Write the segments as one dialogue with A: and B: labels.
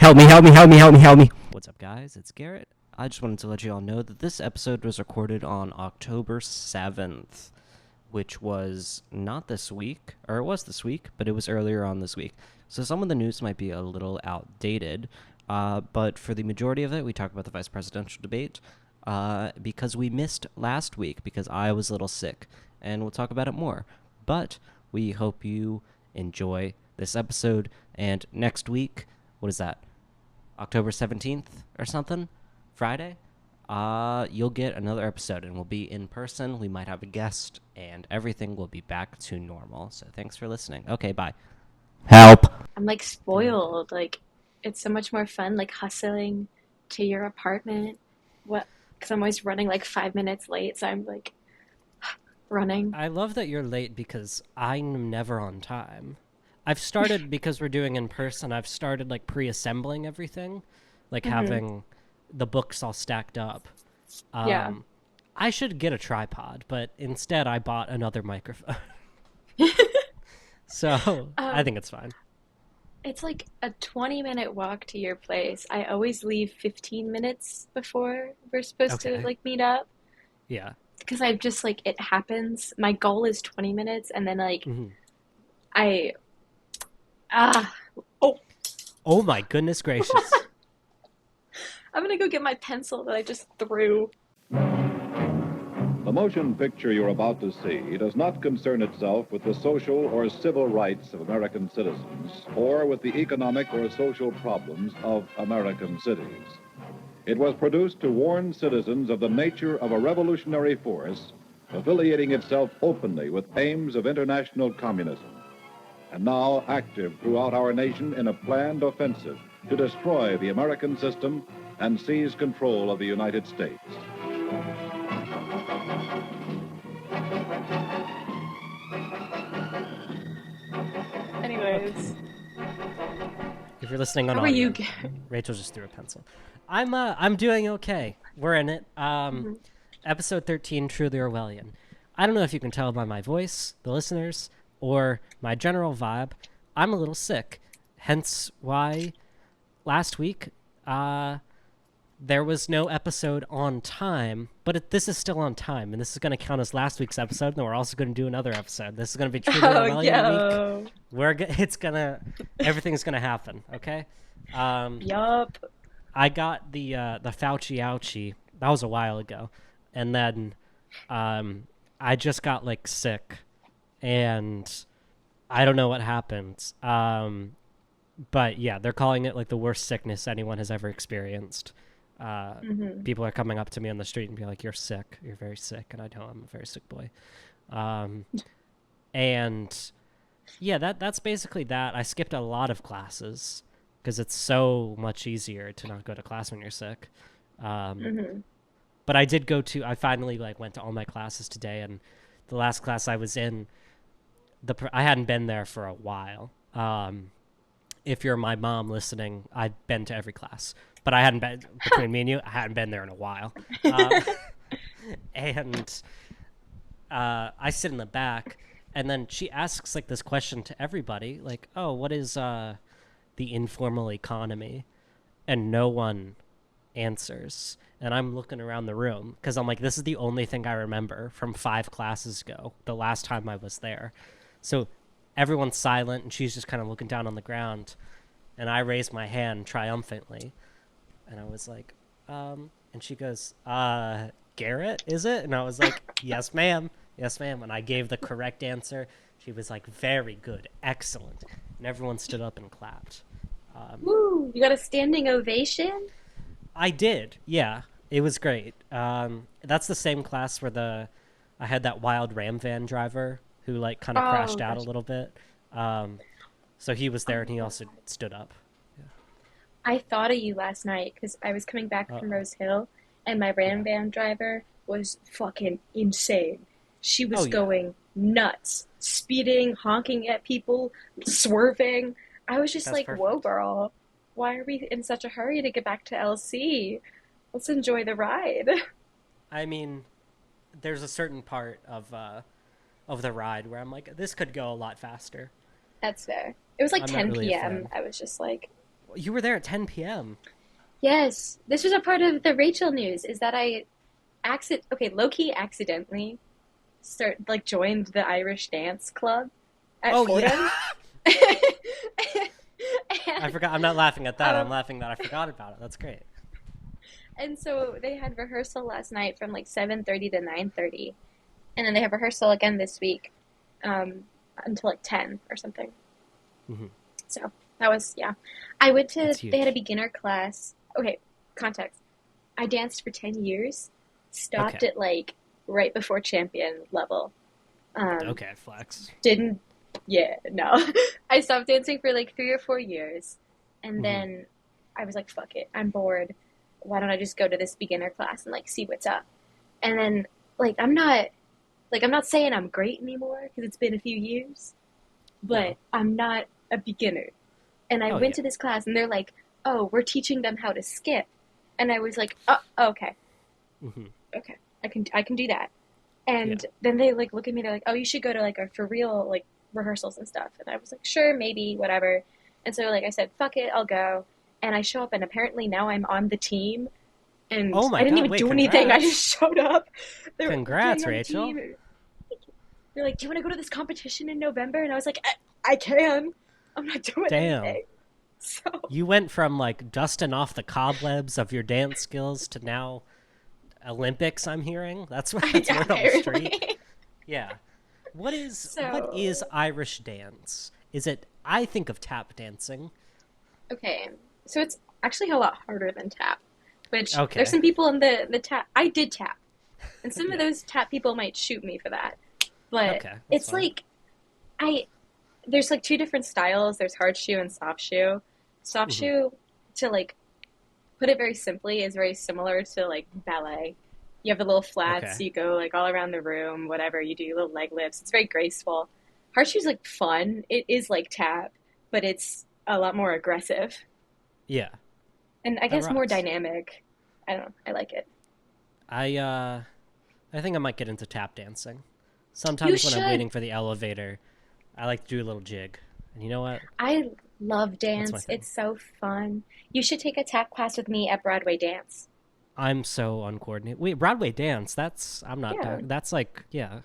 A: Help me, help me, help me, help me, help me. What's up, guys? It's Garrett. I just wanted to let you all know that this episode was recorded on October 7th, which was not this week, or it was this week, but it was earlier on this week. So some of the news might be a little outdated, but for the majority of it, we talk about the vice presidential debate, because we missed last week because I was a little sick, and we'll talk about it more. But we hope you enjoy this episode, and next week, what is that, October 17th or something, Friday, you'll get another episode, and we'll be in person. We might have a guest, and everything will be back to normal. So thanks for listening. Okay, bye. Help.
B: I'm like spoiled. Like it's so much more fun like hustling to your apartment. What? Because I'm always running like 5 minutes late, so I'm like running.
A: I love that you're late because I'm never on time. I've started, because we're doing in person, I've started like pre-assembling everything, like having the books all stacked up.
B: Yeah.
A: I should get a tripod, but instead I bought another microphone. So I think it's fine.
B: It's like a 20-minute walk to your place. I always leave 15 minutes before we're supposed to
A: Okay.
B: like meet up
A: Yeah.
B: because I just like it happens. My goal is 20 minutes and then like
A: Hmm.
B: I ah oh,
A: Oh my goodness gracious.
B: I'm gonna go get my pencil that I just threw.
C: The motion picture you're about to see does not concern itself with the social or civil rights of American citizens or with the economic or social problems of American cities. It was produced to warn citizens of the nature of a revolutionary force affiliating itself openly with aims of international communism, and now active throughout our nation in a planned offensive to destroy the American system and seize control of the United States.
B: Anyways,
A: If you're listening on
B: how are
A: audio,
B: you? Garrett?
A: Rachel just threw a pencil. I'm doing okay. We're in it. Episode 13, Truly Orwellian. I don't know if you can tell by my voice, the listeners, or my general vibe. I'm a little sick. Hence why last week there was no episode on time, but this is still on time, and this is going to count as last week's episode, and we're also going to do another episode. This is going to be Truly
B: Oh,
A: Orwellian week.
B: yo.
A: Everything's going to happen, okay?
B: Yup.
A: I got the fauci ouchie. That was a while ago. And then I just got like sick, and I don't know what happened. But yeah, they're calling it like the worst sickness anyone has ever experienced. People are coming up to me on the street and be like, "You're sick. You're very sick." And I know I'm a very sick boy. And yeah, that's basically that. I skipped a lot of classes because it's so much easier to not go to class when you're sick. But I finally like went to all my classes today, and the last class I was in, I hadn't been there for a while. If you're my mom listening, I've been to every class, but I hadn't been, between me and you, I hadn't been there in a while. And I sit in the back, and then she asks like this question to everybody, like, "Oh, what is the informal economy?" And no one answers. And I'm looking around the room because I'm like, this is the only thing I remember from 5 classes ago, the last time I was there. So everyone's silent, and she's just kind of looking down on the ground. And I raised my hand triumphantly. And I was like, and she goes, Garrett, is it? And I was like, yes, ma'am. Yes, ma'am. And I gave the correct answer. She was like, very good, excellent. And everyone stood up and clapped.
B: Woo! You got a standing ovation?
A: I did, yeah. It was great. That's the same class where I had that wild Ram van driver who like kind of crashed out a
B: Gosh.
A: little bit. So he was there, and he also stood up.
B: I thought of you last night because I was coming back from
A: Uh-oh.
B: Rose Hill and my
A: Yeah.
B: Ram van driver was fucking insane. She
A: Oh
B: was
A: yeah,
B: going nuts, speeding, honking at people, swerving. I was just
A: that's
B: like, whoa,
A: perfect.
B: girl, why are we in such a hurry to get back to LC? Let's enjoy the ride.
A: I mean, there's a certain part of the ride where I'm like, this could go a lot faster.
B: That's fair. It was like
A: I'm not
B: 10
A: really a
B: p.m.
A: fan.
B: I was just like,
A: You were there at 10 p.m.
B: Yes, this was a part of the Rachel news. Is that I low-key accidentally joined the Irish dance club at
A: Oh,
B: Fordham.
A: yeah. I forgot. I'm not laughing at that. I'm laughing that I forgot about it. That's great.
B: And so they had rehearsal last night from like 7:30 to 9:30, and then they have rehearsal again this week until like 10 or something.
A: Mm-hmm.
B: So that was, yeah. I went to,
A: That's huge.
B: they had a beginner class. Okay, context. I danced for 10 years, stopped
A: Okay.
B: at like right before champion level.
A: Okay, flex.
B: No. I stopped dancing for like 3 or 4 years, and
A: Mhm.
B: then I was like, fuck it, I'm bored. Why don't I just go to this beginner class and like see what's up? And then I'm not saying I'm great anymore because it's been a few years, but
A: No.
B: I'm not a beginner. And I
A: Oh,
B: went
A: yeah.
B: to this class and they're like, "Oh, we're teaching them how to skip." And I was like, "Oh, okay.
A: Mm-hmm.
B: Okay. I can do that." And then they like look at me, they're like, "Oh, you should go to like our for real like rehearsals and stuff." And I was like, "Sure, maybe, whatever." And so like I said, "Fuck it, I'll go." And I show up and apparently now I'm on the team. And
A: Oh my
B: I didn't
A: God,
B: even
A: wait,
B: do anything. I
A: congrats.
B: just showed up. They were
A: Congrats,
B: getting on the
A: Rachel.
B: team. They're like, "Do you want to go to this competition in November?" And I was like, I can. I'm not doing
A: Damn.
B: anything." So
A: You went from like dusting off the cobwebs of your dance skills to now Olympics. I'm hearing that's word on the street.
B: apparently.
A: Yeah. What is
B: So
A: Irish dance? Is it? I think of tap dancing.
B: okay, so it's actually a lot harder than tap. Which
A: Okay.
B: there's some people in the tap. I did tap, and some of
A: Yeah.
B: those tap people might shoot me for that. But
A: Okay, that's
B: it's
A: fine.
B: like there's like two different styles. There's hard shoe and soft shoe. Soft
A: Mhm.
B: shoe, to like put it very simply, is very similar to like ballet. You have the little flats,
A: Okay.
B: you go like all around the room, whatever, you do little leg lifts. It's very graceful. Hard shoe's like fun. It is like tap, but it's a lot more aggressive.
A: Yeah.
B: And I
A: That
B: guess more
A: rocks.
B: dynamic. I don't know. I like it.
A: I think I might get into tap dancing.
B: You
A: Sometimes when I'm
B: should.
A: waiting for the elevator, I like to do a little jig. And you know what?
B: I love
A: That's my
B: dance.
A: thing.
B: It's so fun. You should take a tap class with me at Broadway Dance.
A: I'm so uncoordinated. Wait, Broadway dance? I'm not.
B: Yeah.
A: That's like, yeah.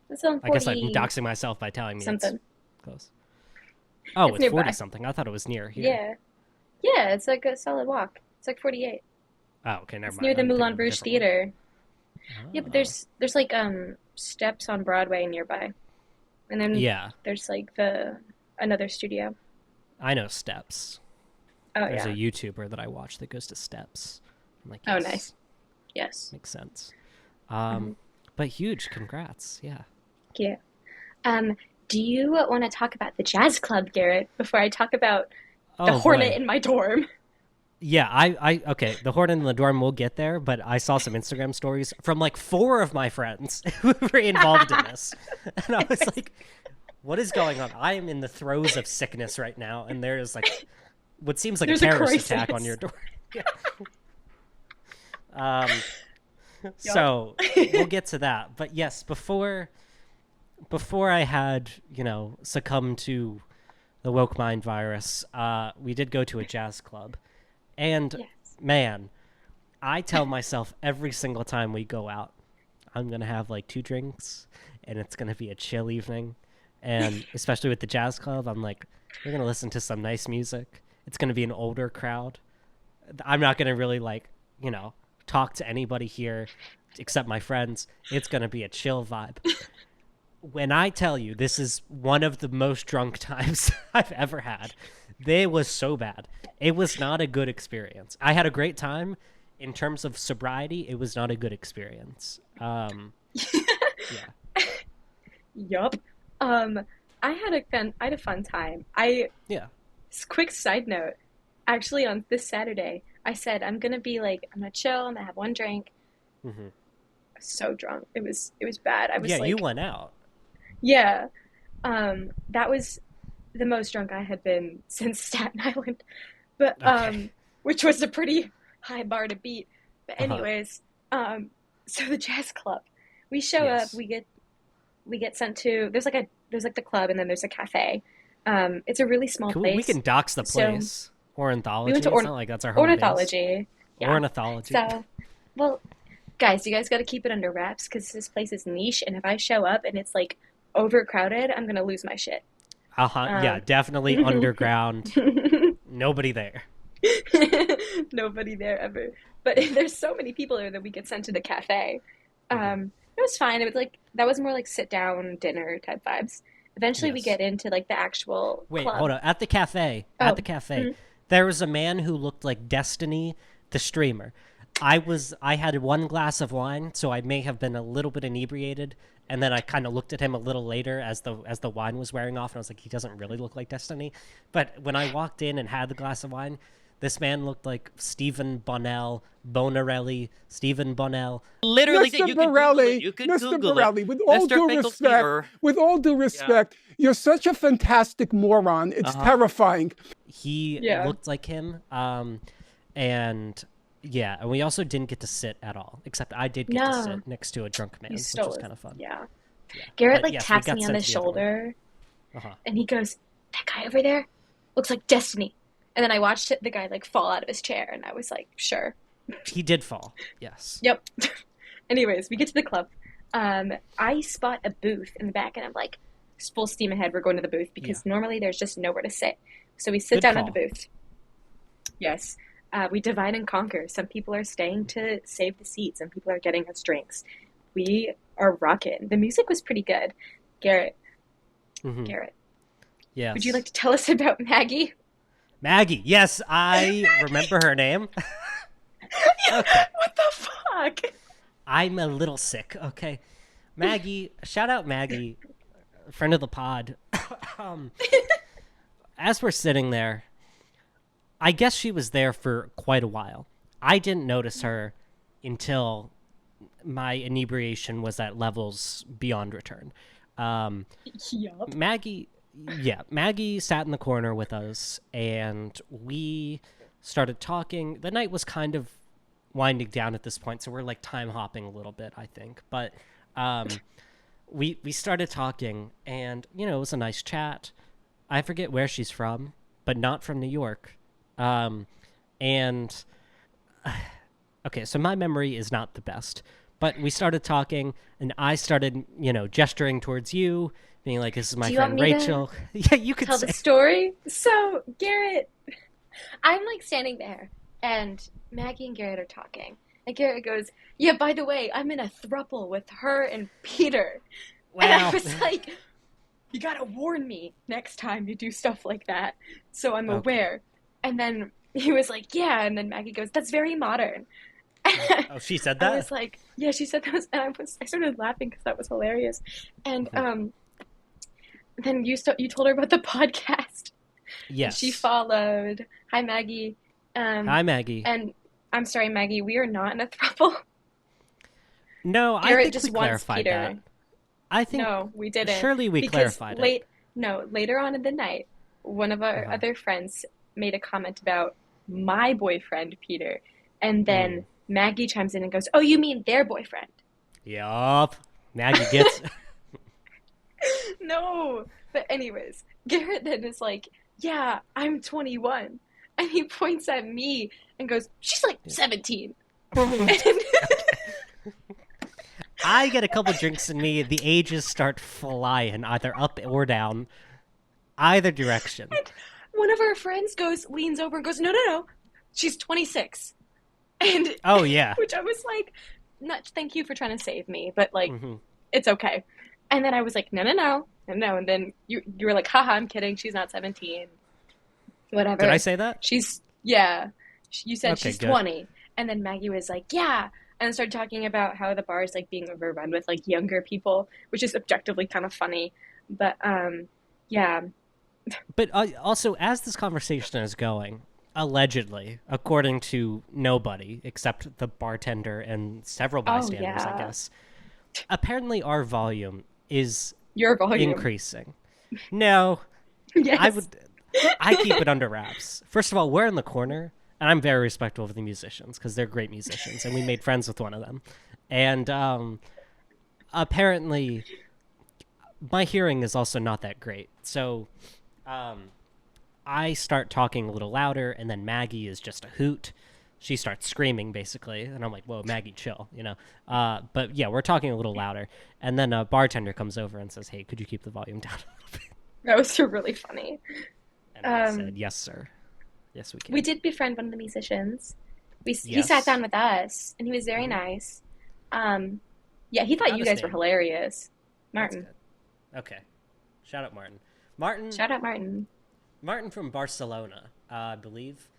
B: It's on
A: I guess I'm
B: 40
A: doxing myself by telling me
B: something.
A: it's close. Oh,
B: It's
A: it's
B: nearby.
A: 40 something. I thought it was near here.
B: Yeah. Yeah, it's like a solid walk. It's like 48.
A: Oh, okay, never
B: It's
A: mind.
B: near the
A: I'm thinking
B: Moulin
A: of a
B: Rouge
A: different one.
B: Theater. Yeah, but
A: Oh.
B: there's like steps on Broadway nearby. And then
A: Yeah,
B: there's like another studio.
A: I know Steps.
B: Oh
A: There's
B: yeah.
A: a YouTuber that I watch that goes to Steps. I'm like,
B: Oh
A: yes,
B: nice. Yes.
A: makes sense.
B: Mhm.
A: But huge, congrats. Yeah.
B: Yeah. Do you want to talk about the jazz club, Garrett, before I talk about the
A: Oh
B: hornet
A: boy.
B: in my dorm?
A: Yeah, okay, the hornet in the dorm will get there, but I saw some Instagram stories from like 4 of my friends who were involved in this. And I was like, what is going on? I am in the throes of sickness right now, and there is like what seems like
B: There's
A: a
B: a
A: terrorist attack on
B: crisis.
A: your door. Yeah. So we'll get to that. But yes, before I had, succumbed to the woke mind virus, we did go to a jazz club. And
B: Yes.
A: man, I tell myself every single time we go out, I'm going to have like 2 drinks and it's going to be a chill evening. And especially with the jazz club, I'm like, we're going to listen to some nice music. It's going to be an older crowd. I'm not going to really talk to anybody here except my friends. It's going to be a chill vibe. When I tell you this is one of the most drunk times I've ever had, it was so bad. It was not a good experience. I had a great time. In terms of sobriety, it was not a good experience. Yeah.
B: Yup. I had a fun time.
A: Yeah.
B: Quick side note. Actually, on this Saturday, I said I'm gonna chill. I'm gonna have 1 drink.
A: Mm-hmm.
B: So drunk. It was bad. I was
A: Yeah,
B: like,
A: you went out.
B: yeah. That was the most drunk I had been since Staten Island, but
A: Okay.
B: which was a pretty high bar to beat. But
A: Uh-huh.
B: anyways, so the jazz club, we show
A: Yes.
B: up, we get sent to there's like the club and then there's a cafe. It's a really small
A: Cool.
B: place.
A: We can dox the
B: So-
A: place. Ornithology?
B: We went to
A: It's not like that's our home base.
B: ornithology. Yeah.
A: Ornithology.
B: So, well, guys, you guys got to keep it under wraps because this place is niche, and if I show up and it's like overcrowded, I'm gonna lose my shit.
A: Yeah, definitely underground. Nobody there.
B: Nobody there ever. But there's so many people there that we get sent to the cafe. It was fine. It was like that was more like sit down dinner type vibes. Eventually, we
A: Yes.
B: get into like the actual
A: Wait,
B: club.
A: hold on. At the cafe, there was a man who looked like Destiny, the streamer. I had one glass of wine, so I may have been a little bit inebriated, and then I kind of looked at him a little later as the wine was wearing off, and I was like, he doesn't really look like Destiny. But when I walked in and had the glass of wine, this man looked like Stephen Bonnell, Bonarelli, Stephen Bonnell.
D: Literally,
E: Mr.
D: you can Google
E: Borelli,
D: it. You can
E: Mr.
D: Google
E: Borelli,
D: it.
E: with all
D: Mr.
E: due
D: Finkelstein,
E: respect, you're such a fantastic moron. It's terrifying.
A: He
B: Yeah.
A: looked like him, and we also didn't get to sit at all, except I did get to
B: No.
A: sit next to a drunk man,
B: You
A: which
B: stole
A: was
B: it.
A: kind of fun.
B: Yeah. Garrett
A: But
B: like
A: yes, we
B: taps
A: got
B: me on
A: sent
B: the
A: to the other one.
B: shoulder,
A: Uh-huh.
B: and he goes, "That guy over there looks like Destiny." And then I watched the guy like fall out of his chair, and I was like, "Sure."
A: He did fall. Yes.
B: Yep. Anyways, we get to the club. I spot a booth in the back, and I'm like, full steam ahead. We're going to the booth because normally there's just nowhere to sit. So we sit
A: Good
B: down at the
A: call.
B: booth. Yes. We divide and conquer. Some people are staying to save the seat. Some people are getting us drinks. We are rocking. The music was pretty good. Garrett,
A: Yes.
B: would you like to tell us about Maggie?
A: Maggie? Yes, I remember her name. Okay.
B: What the fuck?
A: I'm a little sick. Okay. Maggie, shout out Maggie, friend of the pod. As we're sitting there, I guess she was there for quite a while. I didn't notice her until my inebriation was at levels beyond return.
B: Yup.
A: Maggie sat in the corner with us, and we started talking. The night was kind of winding down at this point, so we're like time hopping a little bit, I think. But we started talking, and it was a nice chat. I forget where she's from, but not from New York. And okay, so my memory is not the best, but we started talking, and I started, gesturing towards you, being like, "This is my
B: Do you want
A: friend
B: me to
A: Rachel." Yeah, you could
B: Tell
A: say.
B: the story. So, Garrett, I'm like standing there, and Maggie and Garrett are talking. And Garrett goes, "Yeah, by the way, I'm in a throuple with her and Peter." And I
A: Wow.
B: was like, "You gotta warn me next time you do stuff like that, so I'm aware." And then he was like, "Yeah," and then Maggie goes, "That's very modern."
A: Oh, she said that?
B: I was like, "Yeah," she said that was, and I started laughing because that was hilarious. And then you told her about the podcast.
A: Yes.
B: She followed. Hi, Maggie.
A: Hi, Maggie.
B: And I'm sorry, Maggie, we are not in a throuple.
A: No, I
B: Garrett
A: think
B: just
A: we
B: wants
A: clarified
B: Peter.
A: that. I think
B: No, we didn't.
A: surely we
B: because
A: clarified it.
B: later on in the night, one of our other friends made a comment about my boyfriend, Peter. And then Maggie chimes in and goes, "Oh, you mean their boyfriend?"
A: Yup. Maggie gets.
B: No. But anyways, Garrett then is like, "Yeah, I'm 21." And he points at me and goes, "She's like 17.
A: I get a couple drinks in me. The ages start flying, either up or down, either direction.
B: One of our friends leans over and goes, "No, no, no, she's 26." And
A: Oh yeah.
B: which I was like, "Not thank you for trying to save me, but like,
A: Mm-hmm.
B: it's okay." And then I was like, "No, no, no, no, no." And then you were like, "Haha, I'm kidding. She's not 17." Whatever.
A: Did I say that?
B: You said
A: Okay,
B: she's
A: good.
B: 20. And then Maggie was like, "Yeah." And started talking about how the bar is like being overrun with like younger people, which is objectively kind of funny. But yeah.
A: But also, as this conversation is going, allegedly, according to nobody except the bartender and several bystanders, I
B: yeah.
A: guess, apparently our volume is
B: Your volume.
A: increasing. No,
B: Yes.
A: I keep it under wraps. First of all, we're in the corner, and I'm very respectful of the musicians because they're great musicians, and we made friends with one of them. And apparently, my hearing is also not that great. So I start talking a little louder, and then Maggie is just a hoot. She starts screaming, basically, and I'm like, whoa, Maggie, chill, you know? But yeah, we're talking a little louder, and then a bartender comes over and says, hey, could you keep the volume down a little bit?
B: That was really funny.
A: And I said, yes, sir. Yes, we can.
B: We did befriend one of the musicians. He
A: Yes.
B: sat down with us, and he was very nice. Yeah, he thought
A: Not
B: you
A: his
B: guys were
A: name.
B: hilarious.
A: That's
B: Martin.
A: good. Okay. Shout out Martin. Martin.
B: Shout out Martin.
A: Martin from Barcelona, I believe.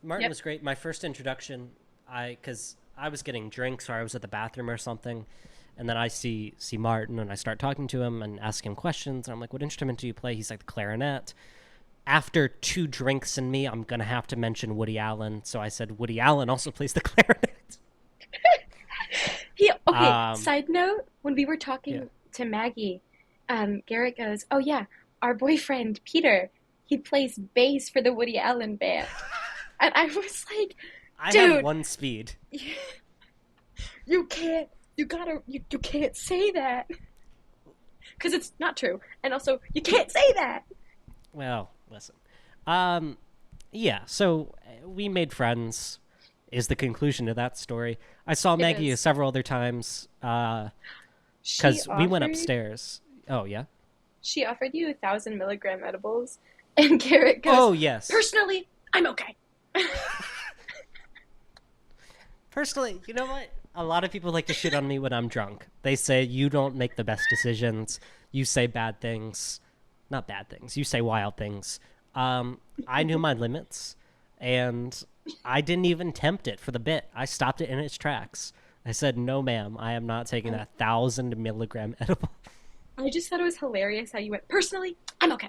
A: Martin
B: Yep.
A: was great. My first introduction, because I was getting drinks or I was at the bathroom or something, and then I see Martin and I start talking to him and ask him questions. And I'm like, what instrument do you play? He's like, the clarinet. After 2 drinks in me, I'm going to have to mention Woody Allen. So I said, Woody Allen also plays the clarinet.
B: Side note, when we were talking to Maggie, Garrett goes, oh yeah, our boyfriend, Peter, he plays bass for the Woody Allen band. And I was like,
A: I
B: dude,
A: have 1 speed.
B: you can't say that. Because it's not true. And also, you can't say that.
A: Well, listen. Yeah, so we made friends is the conclusion to that story. I saw Maggie several other times because we went upstairs. Oh, yeah?
B: She offered you 1,000 milligram edibles, and Garrett goes,
A: oh, yes.
B: Personally, I'm okay.
A: Personally, you know what? A lot of people like to shit on me when I'm drunk. They say, you don't make the best decisions. You say bad things. Not bad things. You say wild things. I knew my limits, and I didn't even tempt it for the bit. I stopped it in its tracks. I said, no, ma'am, I am not taking that 1,000 milligram edible.
B: I just thought it was hilarious how you went, personally, I'm okay.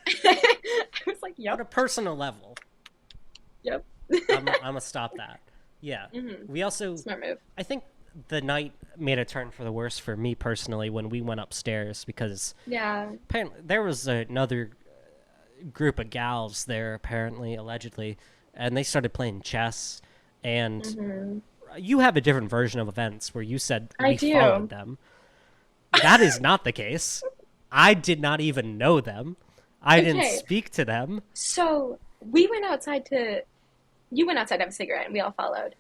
B: I was like, yep.
A: On a personal level.
B: Yep.
A: I'm going to stop that. Yeah.
B: Mm-hmm.
A: We also...
B: Smart move.
A: I think the night made a turn for the worse for me personally when we went upstairs because apparently there was another group of gals there, apparently, allegedly, and they started playing chess. And you have a different version of events where you said we followed them. That is not the case. I did not even know them. I didn't speak to them.
B: So we went outside to... You went outside to have a cigarette, and we all followed.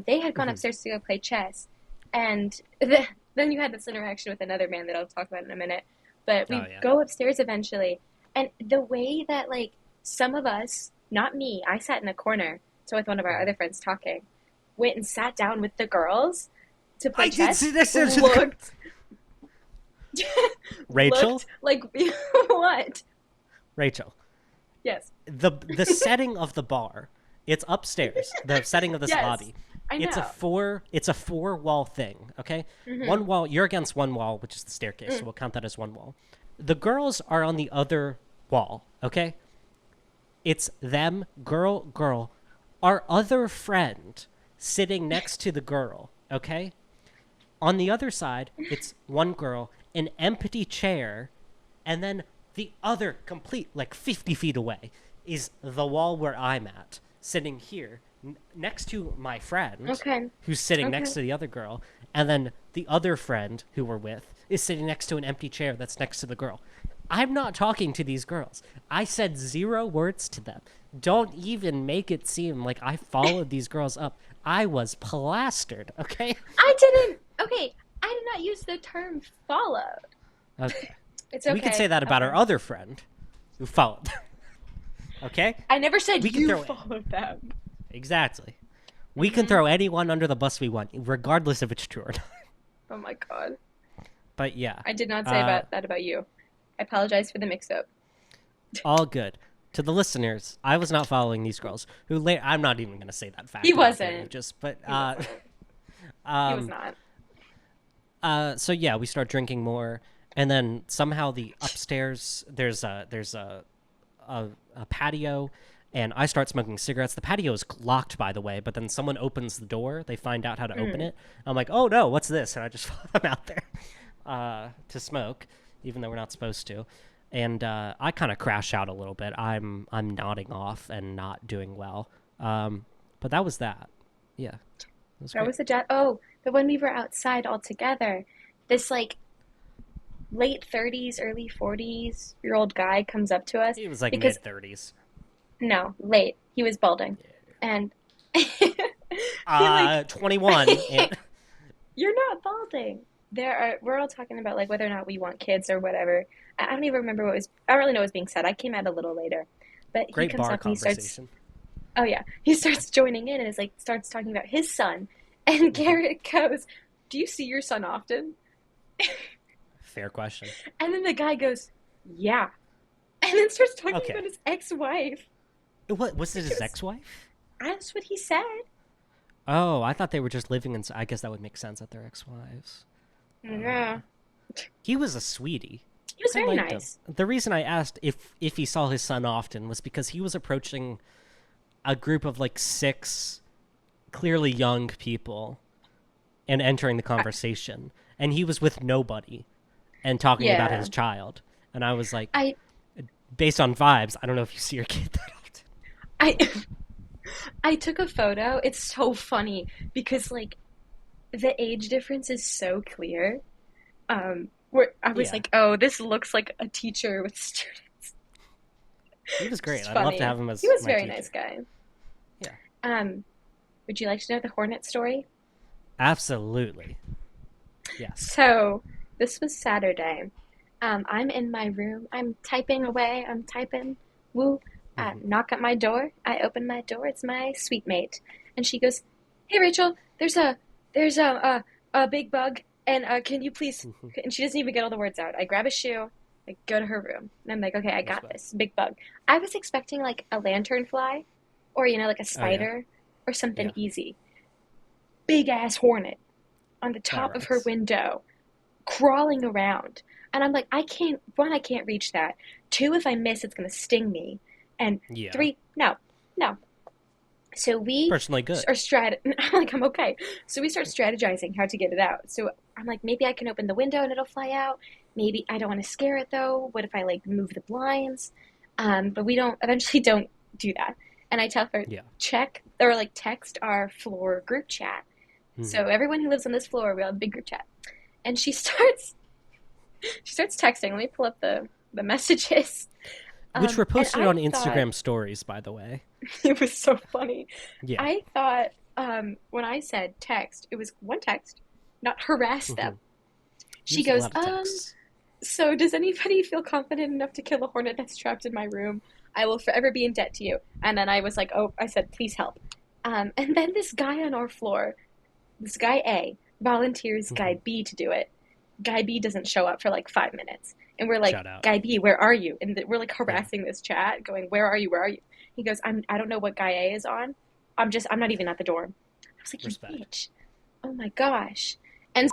B: They had gone upstairs to go play chess. And then you had this interaction with another man that I'll talk about in a minute. But we go upstairs eventually. And the way that, like, some of us, not me, I sat in a corner, so with one of our other friends talking, went and sat down with the girls to play chess. Looked...
A: Rachel?
B: Looked like... What?
A: Rachel.
B: Yes.
A: The setting of the bar, it's upstairs. The setting of this lobby.
B: I know.
A: It's a 4-wall thing, okay? One wall, you're against one wall, which is the staircase, so we'll count that as one wall. The girls are on the other wall, okay? It's them, girl, our other friend sitting next to the girl, okay? On the other side, it's one girl, an empty chair, and then the other complete, like 50 feet away, is the wall where I'm at, sitting here, next to my friend, who's sitting next to the other girl, and then the other friend who we're with is sitting next to an empty chair that's next to the girl. I'm not talking to these girls. I said 0 words to them. Don't even make it seem like I followed these girls up. I was plastered, okay?
B: I didn't. Okay, I did not use the term followed.
A: Okay.
B: It's okay.
A: We could say that about our other friend who followed them. Okay?
B: I never said you
A: followed
B: them.
A: Exactly. We can throw anyone under the bus we want, regardless if it's true or not.
B: Oh my god.
A: But yeah.
B: I did not say that about you. I apologize for the mix-up.
A: All good. To the listeners, I was not following these girls. I'm not even going to say that fact.
B: He wasn't.
A: He
B: was not.
A: So yeah, we start drinking more, and then somehow the upstairs there's a patio, and I start smoking cigarettes. The patio is locked, by the way, but then someone opens the door. They find out how to open it. I'm like, oh no, what's this? And I just follow them out there to smoke, even though we're not supposed to. And I kind of crash out a little bit. I'm nodding off and not doing well. But that was that. Yeah.
B: That was the but when we were outside all together, this like late 30s, early 40s-year-old guy comes up to us.
A: He was like
B: because
A: mid-30s.
B: no, late. He was balding. And he, like,
A: 21. And...
B: You're not balding. We're all talking about like whether or not we want kids or whatever. I don't even remember what was. I don't really know what was being said. I came out a little later, but
A: Great
B: he comes
A: bar
B: up and he starts.
A: conversation.
B: Oh yeah, he starts joining in and is like starts talking about his son, and Garrett goes, "Do you see your son often?"
A: Fair question.
B: And then the guy goes, "Yeah," and then starts talking
A: Okay.
B: about his ex-wife.
A: What was it? His ex-wife?
B: That's what he said.
A: Oh, I thought they were just living in. I guess that would make sense that they're ex-wives.
B: Yeah,
A: He was a sweetie.
B: he was
A: I
B: very
A: liked
B: nice.
A: him. The reason I asked if he saw his son often was because he was approaching a group of like 6 clearly young people and entering the conversation, and he was with nobody and talking about his child. And I was like, based on vibes, I don't know if you see your kid that often.
B: I took a photo. It's so funny because like the age difference is so clear. Where I was like, oh, this looks like a teacher with students.
A: He was great.
B: It's
A: I'd love
B: funny.
A: to have him as
B: He was a
A: my
B: very
A: teacher.
B: nice guy.
A: Yeah.
B: Would you like to know the Hornet story?
A: Absolutely. Yes.
B: So this was Saturday. I'm in my room. I'm typing away. I'm typing. Woo. Knock at my door. I open my door. It's my sweet mate, and she goes, "Hey Rachel, there's a big bug, and can you please?" And she doesn't even get all the words out. I grab a shoe. I go to her room, and I'm like, "Okay, I got this big bug." I was expecting like a lanternfly, or like a spider, or something easy. Big ass hornet on the top of her window, crawling around, and I'm like, I can't reach that. 2, if I miss, it's gonna sting me. And 3, no. So we
A: Personally good.
B: I'm okay. So we start strategizing how to get it out. So I'm like, maybe I can open the window and it'll fly out. Maybe I don't want to scare it though. What if I like move the blinds? But we eventually don't do that. And I tell her, check or like text our floor group chat. So everyone who lives on this floor, we have a big group chat. And she starts texting. Let me pull up the messages.
A: Which were posted on Instagram stories, by the way.
B: It was so funny.
A: Yeah.
B: I thought when I said text, it was one text, not harass them. She goes, so does anybody feel confident enough to kill a hornet that's trapped in my room? I will forever be in debt to you. And then I was like, I said, please help. And then this guy on our floor, this guy A, volunteers Guy B to do it. Guy B doesn't show up for like 5 minutes. And we're like, Guy B, where are you? And we're like harassing this chat, going, where are you? Where are you? He goes, I don't know what Guy A is on. I'm not even at the door. I was like, you bitch. Oh my gosh. And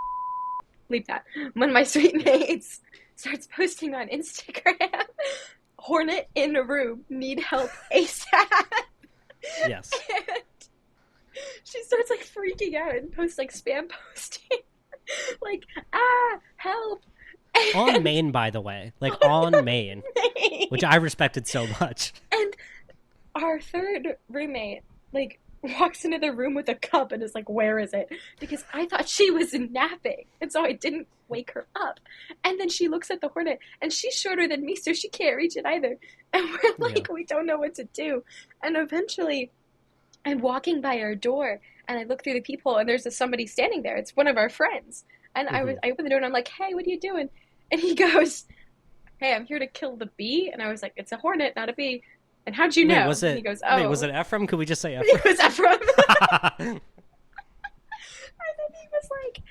B: leave that. One of my sweet mates starts posting on Instagram, hornet in a room, need help ASAP.
A: Yes.
B: And she starts like freaking out and posts like spam posting. Like, help.
A: On Maine, by the way. Like, on Maine. Which I respected so much.
B: And our third roommate, like, walks into the room with a cup and is like, where is it? Because I thought she was napping. And so I didn't wake her up. And then she looks at the hornet, and she's shorter than me, so she can't reach it either. And we're like, we don't know what to do. And eventually, I'm walking by our door, and I look through the peephole, and there's somebody standing there. It's one of our friends. And I open the door, and I'm like, hey, what are you doing? And he goes, hey, I'm here to kill the bee. And I was like, it's a hornet, not a bee. And how'd you know?
A: Wait, was it,
B: and he goes, oh.
A: was it Ephraim? Could we just say Ephraim?
B: It was Ephraim. And then he was like,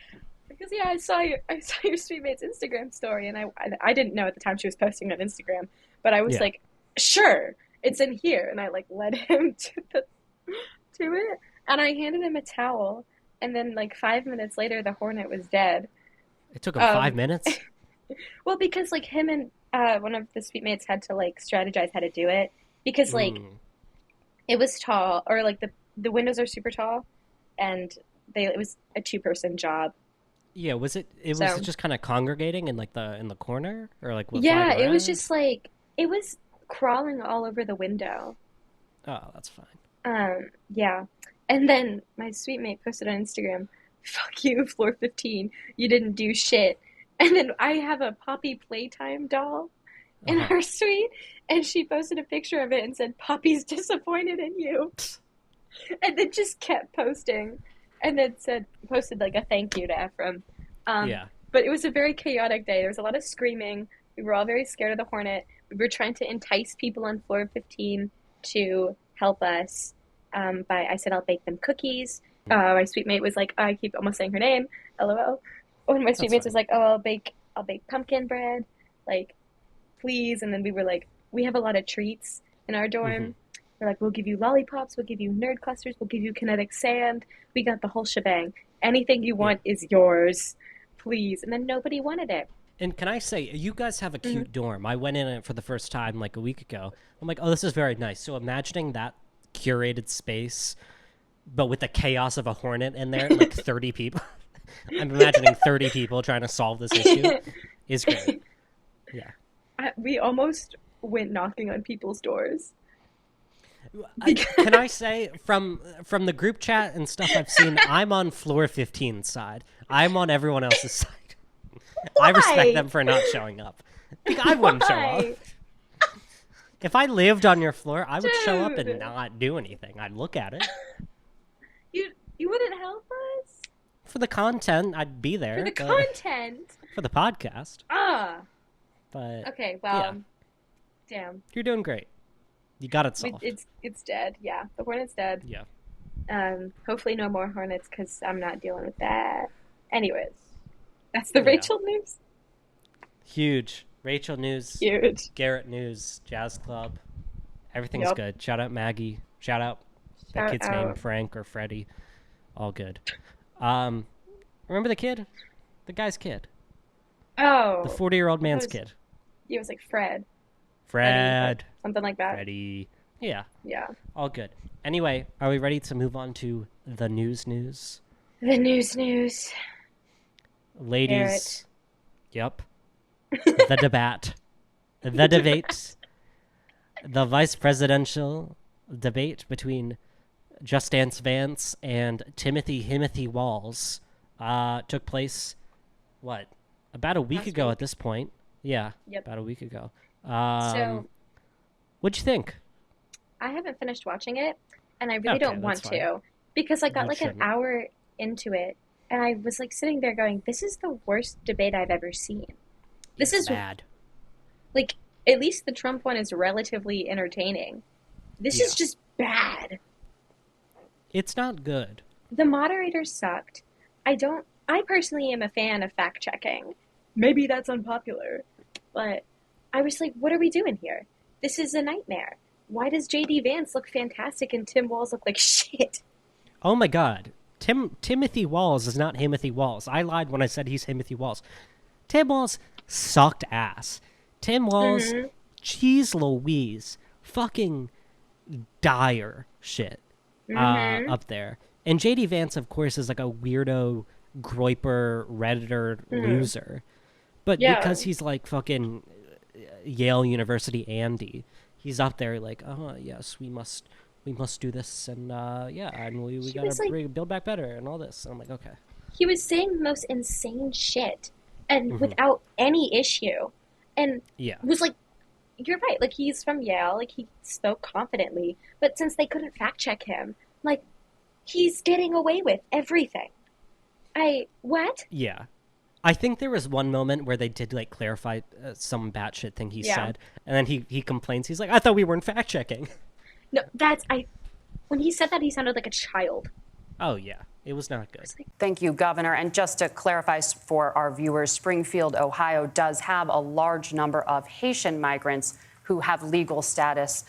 B: because I saw your sweet mate's Instagram story, and I didn't know at the time she was posting on Instagram, but I was like, sure, it's in here. And I like led him to it, and I handed him a towel, and then like 5 minutes later, the hornet was dead.
A: It took him 5 minutes?
B: Well, because like him and one of the sweet mates had to like strategize how to do it, because like it was tall, or like the windows are super tall, and it was a 2-person job.
A: Yeah, was it just kind of congregating in like in the corner, or like
B: it was just like it was crawling all over the window.
A: Oh, that's fine.
B: Yeah. And then my sweet mate posted on Instagram, fuck you, floor 15, you didn't do shit. And then I have a Poppy Playtime doll in
A: Uh-huh.
B: our suite, and she posted a picture of it and said, "Poppy's disappointed in you," and then just kept posting, and then posted like a thank you to Ephraim.
A: Yeah.
B: But it was a very chaotic day. There was a lot of screaming. We were all very scared of the hornet. We were trying to entice people on floor 15 to help us. I said I'll bake them cookies. My suite mate was like, I keep almost saying her name, LOL. One of my suite mates was like, oh, I'll bake pumpkin bread, like, please. And then we were like, we have a lot of treats in our dorm.
A: Mm-hmm.
B: We're like, we'll give you lollipops, we'll give you nerd clusters, we'll give you kinetic sand. We got the whole shebang. Anything you want is yours, please. And then nobody wanted it.
A: And can I say, you guys have a cute dorm. I went in it for the first time like a week ago. I'm like, oh, this is very nice. So imagining that curated space, but with the chaos of a hornet in there, like 30 people. I'm imagining 30 people trying to solve this issue is great. Yeah.
B: We almost went knocking on people's doors.
A: Can I say, from the group chat and stuff I've seen, I'm on floor 15's side. I'm on everyone else's side.
B: Why?
A: I respect them for not showing up. Like, I wouldn't show
B: Why?
A: up. If I lived on your floor, I would show up and
B: Dude.
A: not do anything. I'd look at it.
B: You wouldn't help us?
A: For the content, I'd be there.
B: For the
A: but-
B: content?
A: For the podcast.
B: Ah.
A: But
B: Okay, well,
A: yeah.
B: damn.
A: You're doing great. You got it solved.
B: It's dead. Yeah, the hornet's dead.
A: Yeah.
B: Hopefully no more hornets because I'm not dealing with that. Anyways, that's the
A: Yeah.
B: Rachel news.
A: Huge. Rachel news.
B: Huge.
A: Garrett news. Jazz Club. Everything's
B: Yep.
A: good. Shout out Maggie. Shout out that
B: Shout
A: kid's name,
B: out.
A: Frank or Freddie. All good. Remember the kid? The guy's kid.
B: Oh,
A: The 40-year-old man's
B: was-
A: kid.
B: it was like Fred,
A: Fred.
B: something like that.
A: Freddie. Yeah.
B: Yeah.
A: All good. Anyway, are we ready to move on to the news?
B: The news.
A: Ladies. Yep. The debate. The debate. The vice presidential debate between JD Vance and Timothy Walz took place, what, about a week
B: Last
A: ago
B: week.
A: at this point? Yeah,
B: Yep.
A: about a week ago.
B: So
A: What'd you think?
B: I haven't finished watching it, and I really
A: Okay,
B: don't want
A: that's fine.
B: to because I got
A: You
B: like an
A: shouldn't.
B: hour into it, and I was like sitting there going, "This is the worst debate I've ever seen." This
A: It's
B: is
A: bad.
B: like at least the Trump one is relatively entertaining. This is
A: Yeah.
B: just bad.
A: It's not good.
B: The moderators sucked. I personally am a fan of fact checking. Maybe that's unpopular, but I was like, what are we doing here? This is a nightmare. Why does JD Vance look fantastic and Tim Walz look like shit?
A: Oh my God. Timothy Walz is not Timothy Walz. I lied when I said he's Timothy Walz. Tim Walz sucked ass. Tim Walz, cheese Louise, fucking dire shit up there. And JD Vance, of course, is like a weirdo, groiper, Redditor loser. But
B: Yeah.
A: because he's like fucking Yale University Andy, he's up there like, oh yes, we must do this, and and we
B: He
A: gotta
B: was like-
A: build back better and all this. And I'm like, okay.
B: He was saying the most insane shit and without any issue. And
A: Yeah.
B: was like, you're right, like he's from Yale, like he spoke confidently, but since they couldn't fact check him, like he's getting away with everything. What?
A: Yeah. I think there was one moment where they did like clarify some batshit thing he
B: Yeah.
A: said, and then he complains. He's like, I thought we weren't fact checking.
B: No, when he said that, he sounded like a child.
A: Oh yeah, it was not good.
D: Thank you, Governor. And just to clarify for our viewers, Springfield, Ohio does have a large number of Haitian migrants who have legal status,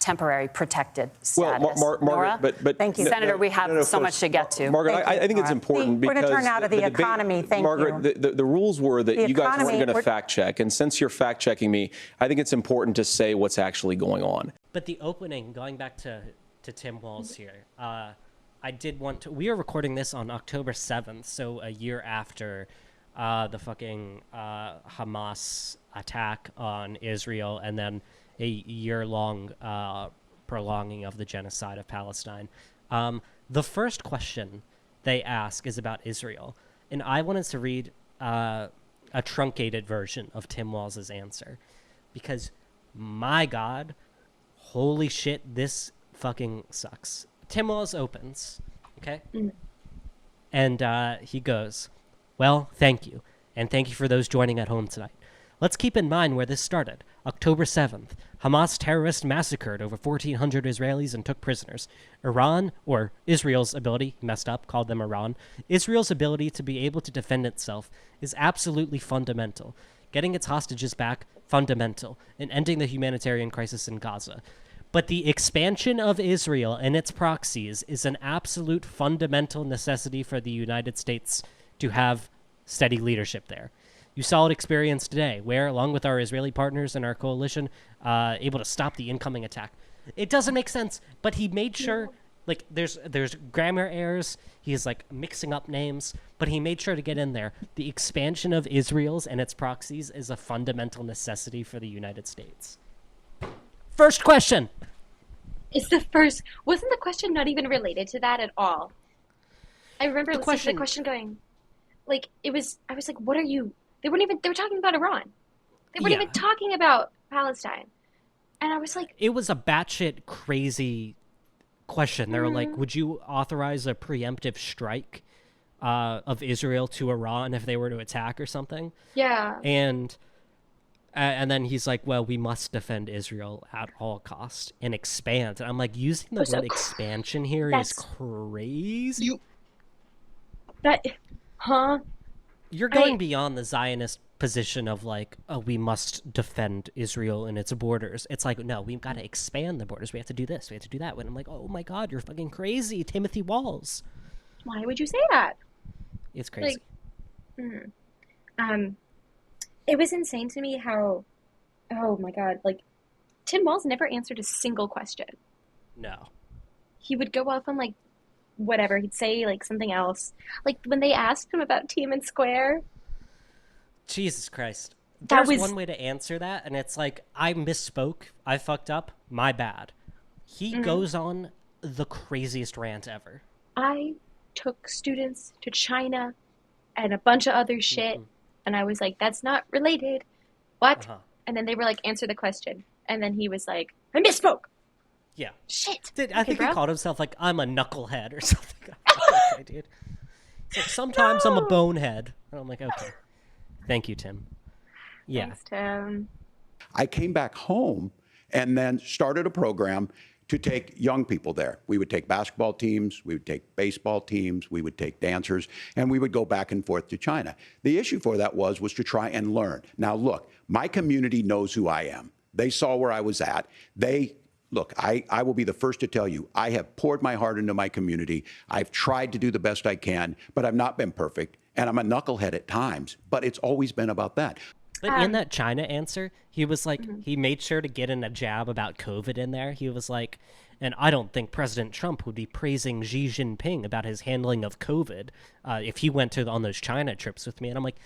D: temporary protected status.
F: Well,
D: Nora?
F: Margaret, but
D: Thank you, Senator. We have so much to get to.
F: Margaret,
G: Thank you,
F: I think it's
G: Nora.
F: important
G: We're
F: because
G: gonna turn now to the
F: debate-
G: economy. Thank
F: Margaret,
G: you.
F: the rules were that
G: The
F: you guys weren't
G: economy,
F: going to
G: we're-
F: fact check, and since you're fact checking me, I think it's important to say what's actually going on.
A: But the opening, going back to Tim Walz here, I did want to. We are recording this on October 7th, so a year after the fucking Hamas attack on Israel, and then a year-long prolonging of the genocide of Palestine. The first question they ask is about Israel, and I wanted to read a truncated version of Tim Walz's answer, because my God, holy shit, this fucking sucks. Tim Walz opens, okay? And he goes, well, thank you. And thank you for those joining at home tonight. Let's keep in mind where this started. October 7th, Hamas terrorists massacred over 1,400 Israelis and took prisoners. Iran, or Israel's ability, he messed up, called them Iran. Israel's ability to be able to defend itself is absolutely fundamental. Getting its hostages back, fundamental. And ending the humanitarian crisis in Gaza. But the expansion of Israel and its proxies is an absolute fundamental necessity for the United States to have steady leadership there. You saw it experience today, where, along with our Israeli partners and our coalition, able to stop the incoming attack. It doesn't make sense, but he made sure, like, there's grammar errors. He's, like, mixing up names, but he made sure to get in there. The expansion of Israel's and its proxies is a fundamental necessity for the United States. First question.
B: It's the first. Wasn't the question not even related to that at all? I remember listening to the question going, like, it was, I was like, what are you, they were talking about Iran. They weren't even talking about Palestine. And I was like,
A: it was a batshit crazy question. They were like, would you authorize a preemptive strike of Israel to Iran if they were to attack or something?
B: yeah.
A: And then he's like, well, we must defend Israel at all costs and expand. And I'm like, using the word expansion here is crazy. You're going beyond the Zionist position of like, oh, we must defend Israel and its borders. It's like, no, we've got to expand the borders. We have to do this. We have to do that. And I'm like, oh my God, you're fucking crazy, Timothy Walz.
B: Why would you say that?
A: It's crazy.
B: It was insane to me how, oh my God, like, Tim Walz never answered a single question.
A: No.
B: He would go off on, like, whatever. He'd say, like, something else. Like, when they asked him about Team and Square.
A: Jesus Christ.
B: That
A: There's
B: was
A: one way to answer that, and it's like, I misspoke. I fucked up. My bad. He goes on the craziest rant ever.
B: I took students to China and a bunch of other shit. And I was like, that's not related. What? And then they were like, answer the question. And then he was like, I misspoke.
A: Yeah.
B: Shit.
A: I think he called himself like, I'm a knucklehead or something. Okay, dude. It's like, sometimes I'm a bonehead. And I'm like, okay. Thank you, Tim. Yeah.
B: Thanks, Tim.
G: I came back home and then started a program to take young people there. We would take basketball teams, we would take baseball teams, we would take dancers, and we would go back and forth to China. The issue for that was to try and learn. Now, look, my community knows who I am. They saw where I was at. Look, I will be the first to tell you, I have poured my heart into my community. I've tried to do the best I can, but I've not been perfect. And I'm a knucklehead at times, but it's always been about that.
A: But in that China answer, he was like, he made sure to get in a jab about COVID in there. He was like, and I don't think President Trump would be praising Xi Jinping about his handling of COVID if he went on those China trips with me. And I'm like,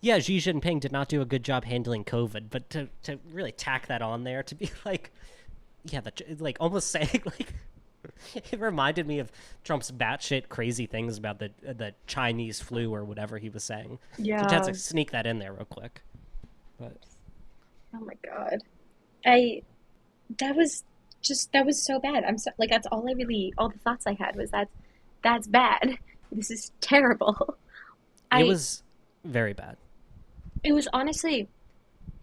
A: yeah, Xi Jinping did not do a good job handling COVID, but to really tack that on there, to be like, yeah, like almost saying like, it reminded me of Trump's batshit crazy things about the Chinese flu or whatever he was saying.
B: Yeah.
A: So Ted's like, sneak that in there real quick. But
B: oh my God. That was so bad. I'm so, like, that's all the thoughts I had was that's bad. This is terrible.
A: It was very bad.
B: It was honestly,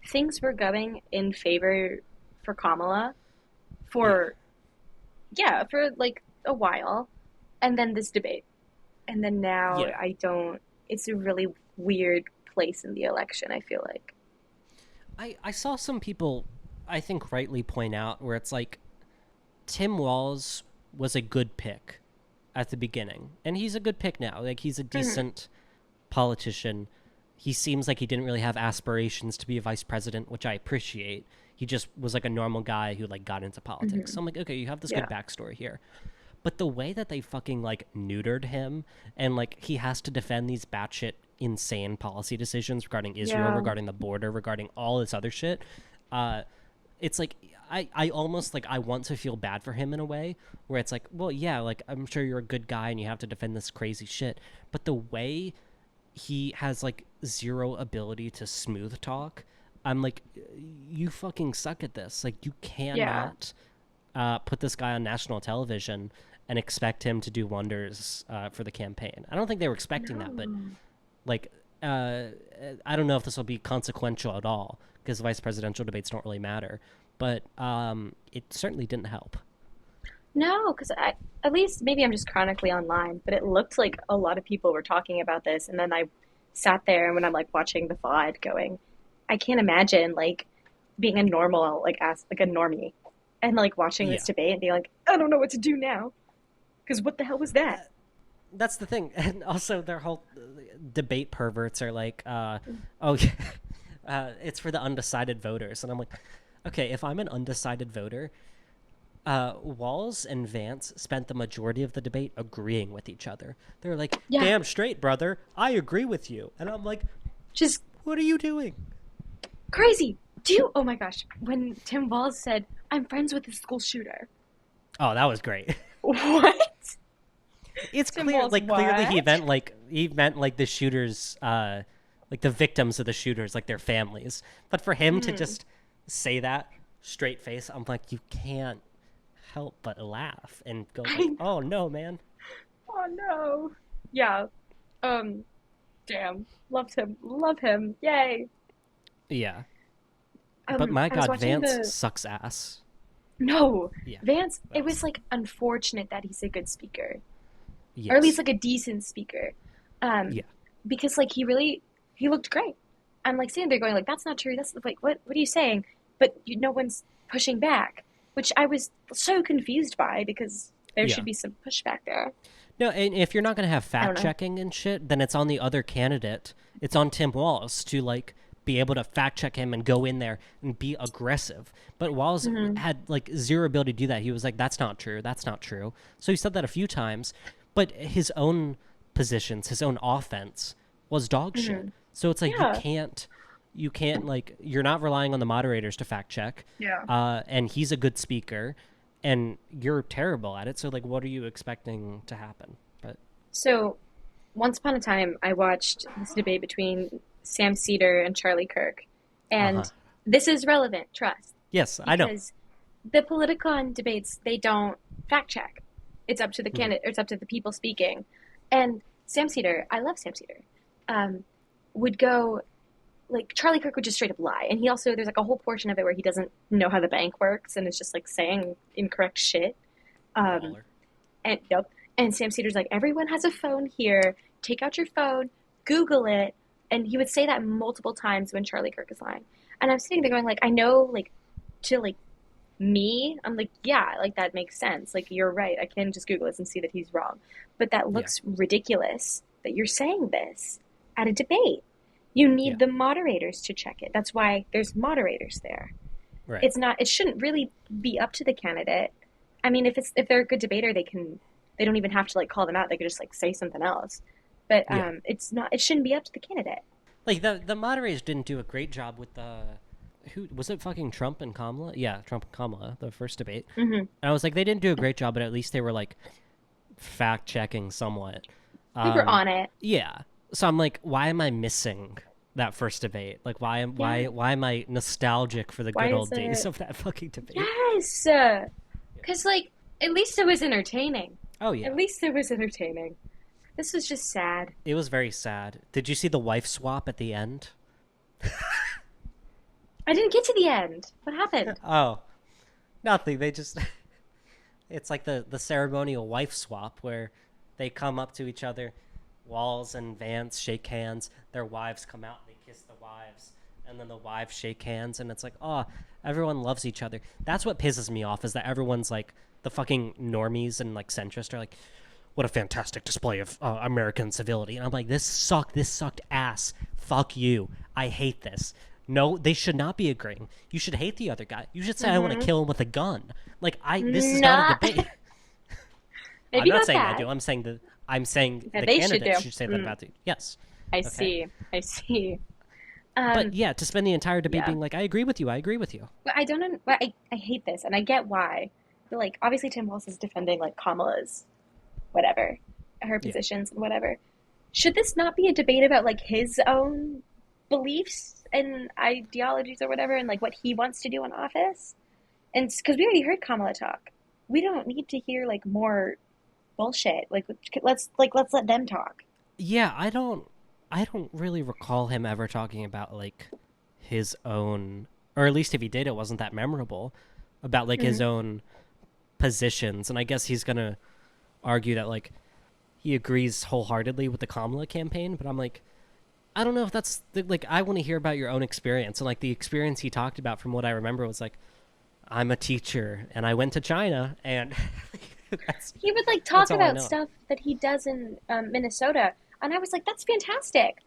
B: things were going in favor for Kamala for like a while. And then this debate. And then now it's a really weird place in the election, I feel like.
A: I saw some people, I think, rightly point out where it's like, Tim Walz was a good pick at the beginning. And he's a good pick now. Like, he's a decent politician. He seems like he didn't really have aspirations to be a vice president, which I appreciate. He just was like a normal guy who like got into politics. So I'm like, okay, you have this good backstory here. But the way that they fucking like neutered him and like he has to defend these batshit insane policy decisions regarding Israel, regarding the border, regarding all this other shit. It's like I almost like I want to feel bad for him in a way where it's like, well, yeah, like I'm sure you're a good guy and you have to defend this crazy shit. But the way he has like zero ability to smooth talk. I'm like, you fucking suck at this. Like, you cannot put this guy on national television and expect him to do wonders for the campaign. I don't think they were expecting that, but like, I don't know if this will be consequential at all because vice presidential debates don't really matter, but it certainly didn't help.
B: No, because at least maybe I'm just chronically online, but it looked like a lot of people were talking about this, and then I sat there and when I'm like watching the VOD going, I can't imagine like being a normal, like a normie and like watching this debate and being like, I don't know what to do now. Because what the hell was that?
A: That's the thing. And also their whole debate perverts are like, it's for the undecided voters. And I'm like, okay, if I'm an undecided voter, Walz and Vance spent the majority of the debate agreeing with each other. They're like, damn straight, brother. I agree with you. And I'm like,
B: just
A: what are you doing?
B: Crazy. Oh my gosh. When Tim Walz said, I'm friends with the school shooter.
A: Oh, that was great.
B: What?
A: It's clear, like, clearly he meant like the shooters, like the victims of the shooters, like their families. But for him to just say that straight face, I'm like, you can't help but laugh and go, like, oh no, man.
B: Oh no. Yeah. Damn. Love him. Yay.
A: Yeah. But my God, Vance sucks ass.
B: No. Yeah. Vance, it was like unfortunate that he's a good speaker.
A: Yes.
B: Or at least like a decent speaker. Because like he looked great. I'm like sitting there going like, that's not true. That's like, what are you saying? But no one's pushing back, which I was so confused by because there should be some pushback there.
A: No, and if you're not going to have fact checking and shit, then it's on the other candidate. It's on Tim Walz to like be able to fact check him and go in there and be aggressive. But Walz had like zero ability to do that. He was like, that's not true. That's not true. So he said that a few times, but his own positions, his own offense was dog shit. So it's like, you can't like, you're not relying on the moderators to fact check. Yeah. And he's a good speaker and you're terrible at it. So like, what are you expecting to happen? But
B: so once upon a time, I watched this debate between Sam Seder and Charlie Kirk. And this is relevant, trust.
A: Yes, I know.
B: Because the Politicon debates, they don't fact check. It's up to the candidate, or it's up to the people speaking. And Sam Seder, I love Sam Seder, would go, like, Charlie Kirk would just straight up lie. And he also, there's like a whole portion of it where he doesn't know how the bank works and is just like saying incorrect shit. And Sam Seder's like, everyone has a phone here. Take out your phone, Google it. And he would say that multiple times when Charlie Kirk is lying. And I'm sitting there going, like, I know, like, to, like, me, I'm like, yeah, like, that makes sense. Like, you're right. I can just Google this and see that he's wrong. But that looks ridiculous that you're saying this at a debate. You need the moderators to check it. That's why there's moderators there.
A: Right.
B: It shouldn't really be up to the candidate. I mean, if they're a good debater, they don't even have to, like, call them out. They could just, like, say something else. But it shouldn't be up to the candidate.
A: Like the moderators didn't do a great job with who was it? Fucking Trump and Kamala? Yeah, Trump and Kamala, the first debate. And I was like, they didn't do a great job, but at least they were like fact checking somewhat.
B: They were on it.
A: Yeah. So I'm like, why am I missing that first debate? Like, why am I nostalgic for the good old days of that fucking debate?
B: Yes, because like at least it was entertaining.
A: Oh yeah.
B: At least it was entertaining. This was just sad.
A: It was very sad. Did you see the wife swap at the end?
B: I didn't get to the end. What happened?
A: Oh, nothing. They just... It's like the ceremonial wife swap where they come up to each other. Walz and Vance shake hands. Their wives come out and they kiss the wives. And then the wives shake hands. And it's like, oh, everyone loves each other. That's what pisses me off is that everyone's like... The fucking normies and like centrists are like... What a fantastic display of American civility. And I'm like, this sucked ass. Fuck you. I hate this. No, they should not be agreeing. You should hate the other guy. You should say, I want to kill him with a gun. Like, this is not a debate. I'm not saying I do. I'm saying the candidates should say that about you. Yes.
B: I see.
A: But yeah, to spend the entire debate being like, I agree with you.
B: But I don't know. I hate this, and I get why. But, like, obviously Tim Walz is defending, like, Kamala's whatever, her positions and whatever. should this not be a debate about like his own beliefs and ideologies or whatever, and like what he wants to do in office? And because we already heard Kamala talk, we don't need to hear like more bullshit. Like let's let them talk.
A: Yeah, I don't really recall him ever talking about like his own, or at least if he did, it wasn't that memorable, about like his own positions. And I guess he's gonna argue that like he agrees wholeheartedly with the Kamala campaign, but I'm like, I don't know if that's like, I want to hear about your own experience. And like the experience he talked about, from what I remember, was like, I'm a teacher and I went to China, and
B: he would like talk
A: all I
B: about
A: know.
B: stuff that he does in Minnesota, and I was like, that's fantastic.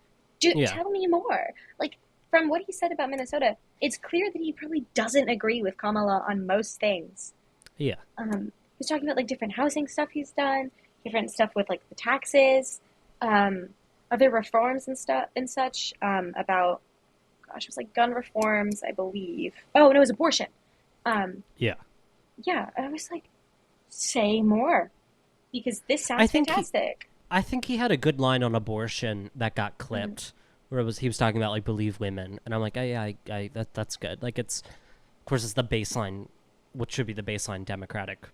B: Tell me more. Like, from what he said about Minnesota, it's clear that he probably doesn't agree with Kamala on most things.
A: Yeah.
B: He was talking about like different housing stuff he's done, different stuff with like the taxes, other reforms and stuff and such. About, gosh, it was like gun reforms, I believe. Oh, no, it was abortion.
A: Yeah.
B: Yeah, I was like, say more, because this sounds fantastic.
A: I think he had a good line on abortion that got clipped, where he was talking about like believe women, and I'm like, that's good. Like, it's, of course, it's the baseline, what should be the baseline Democratic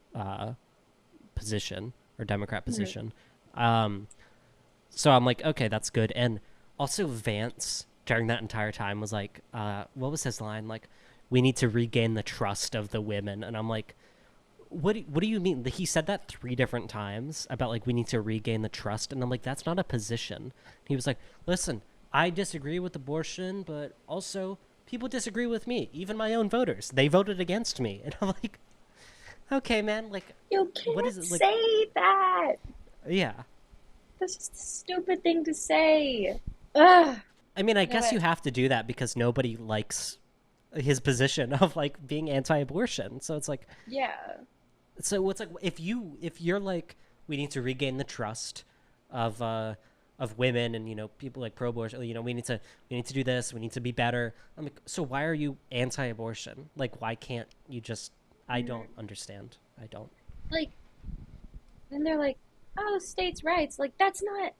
A: position, or Democrat position. So I'm like, okay, that's good. And also Vance during that entire time was like, what was his line? Like, we need to regain the trust of the women, and I'm like, what do you mean? He said that 3 different times about like we need to regain the trust, and I'm like, that's not a position. He was like, listen, I disagree with abortion, but also people disagree with me, even my own voters. They voted against me, and I'm like, okay, man, like,
B: You can't
A: what is it, like,
B: say that.
A: yeah.
B: That's just a stupid thing to say. Ugh.
A: I mean, I guess
B: what?
A: you have to do that because nobody likes his position of like being anti-abortion. So it's like,
B: Yeah.
A: so it's like, if you're like, we need to regain the trust of women and, you know, people like pro-abortion, you know, we need to do this, we need to be better. I'm like, so why are you anti-abortion? Like, why can't you just, I don't understand. I don't.
B: Like, then they're like, oh, states' rights. Like, that's not,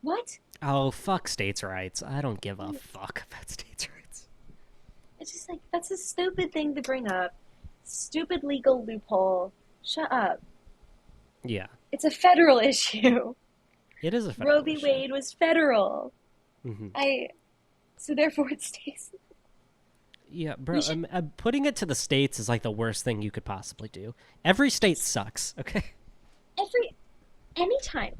B: what?
A: Oh, fuck states' rights. I don't give a fuck about states' rights.
B: It's just like, that's a stupid thing to bring up. Stupid legal loophole. Shut up.
A: Yeah.
B: It's a federal issue.
A: It is a federal
B: Roe v.
A: issue.
B: Wade was federal.
A: Mm-hmm.
B: So therefore it stays.
A: Yeah, bro, putting it to the states is like the worst thing you could possibly do. Every state sucks, okay?
B: Anytime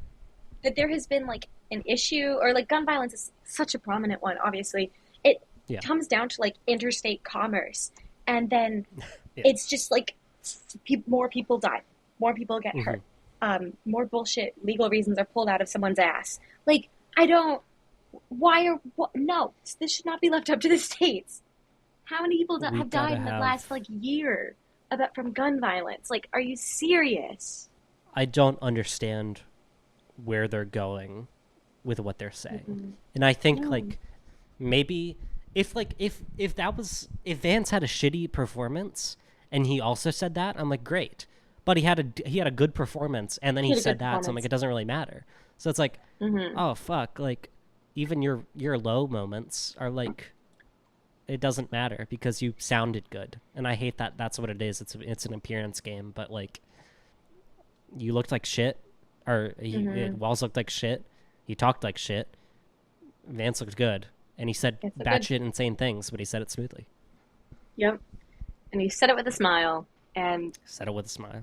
B: that there has been like an issue, or like gun violence is such a prominent one, obviously, it comes down to like interstate commerce, and then it's just like more people die, more people get hurt, more bullshit legal reasons are pulled out of someone's ass. Like, no, this should not be left up to the states. How many people have died in the last like year from gun violence? Like, are you serious?
A: I don't understand where they're going with what they're saying. And I think like maybe if Vance had a shitty performance and he also said that, I'm like, great. But he had a good performance, and then he said that, so I'm like, it doesn't really matter. So it's like, oh fuck, like even your low moments are like, it doesn't matter because you sounded good. And I hate that that's what it is. It's an appearance game, but like, you looked like shit, or Walz looked like shit. He talked like shit. Vance looked good, and he said batshit insane things, but he said it smoothly.
B: Yep. And he said it with a smile. And
A: said it with a smile.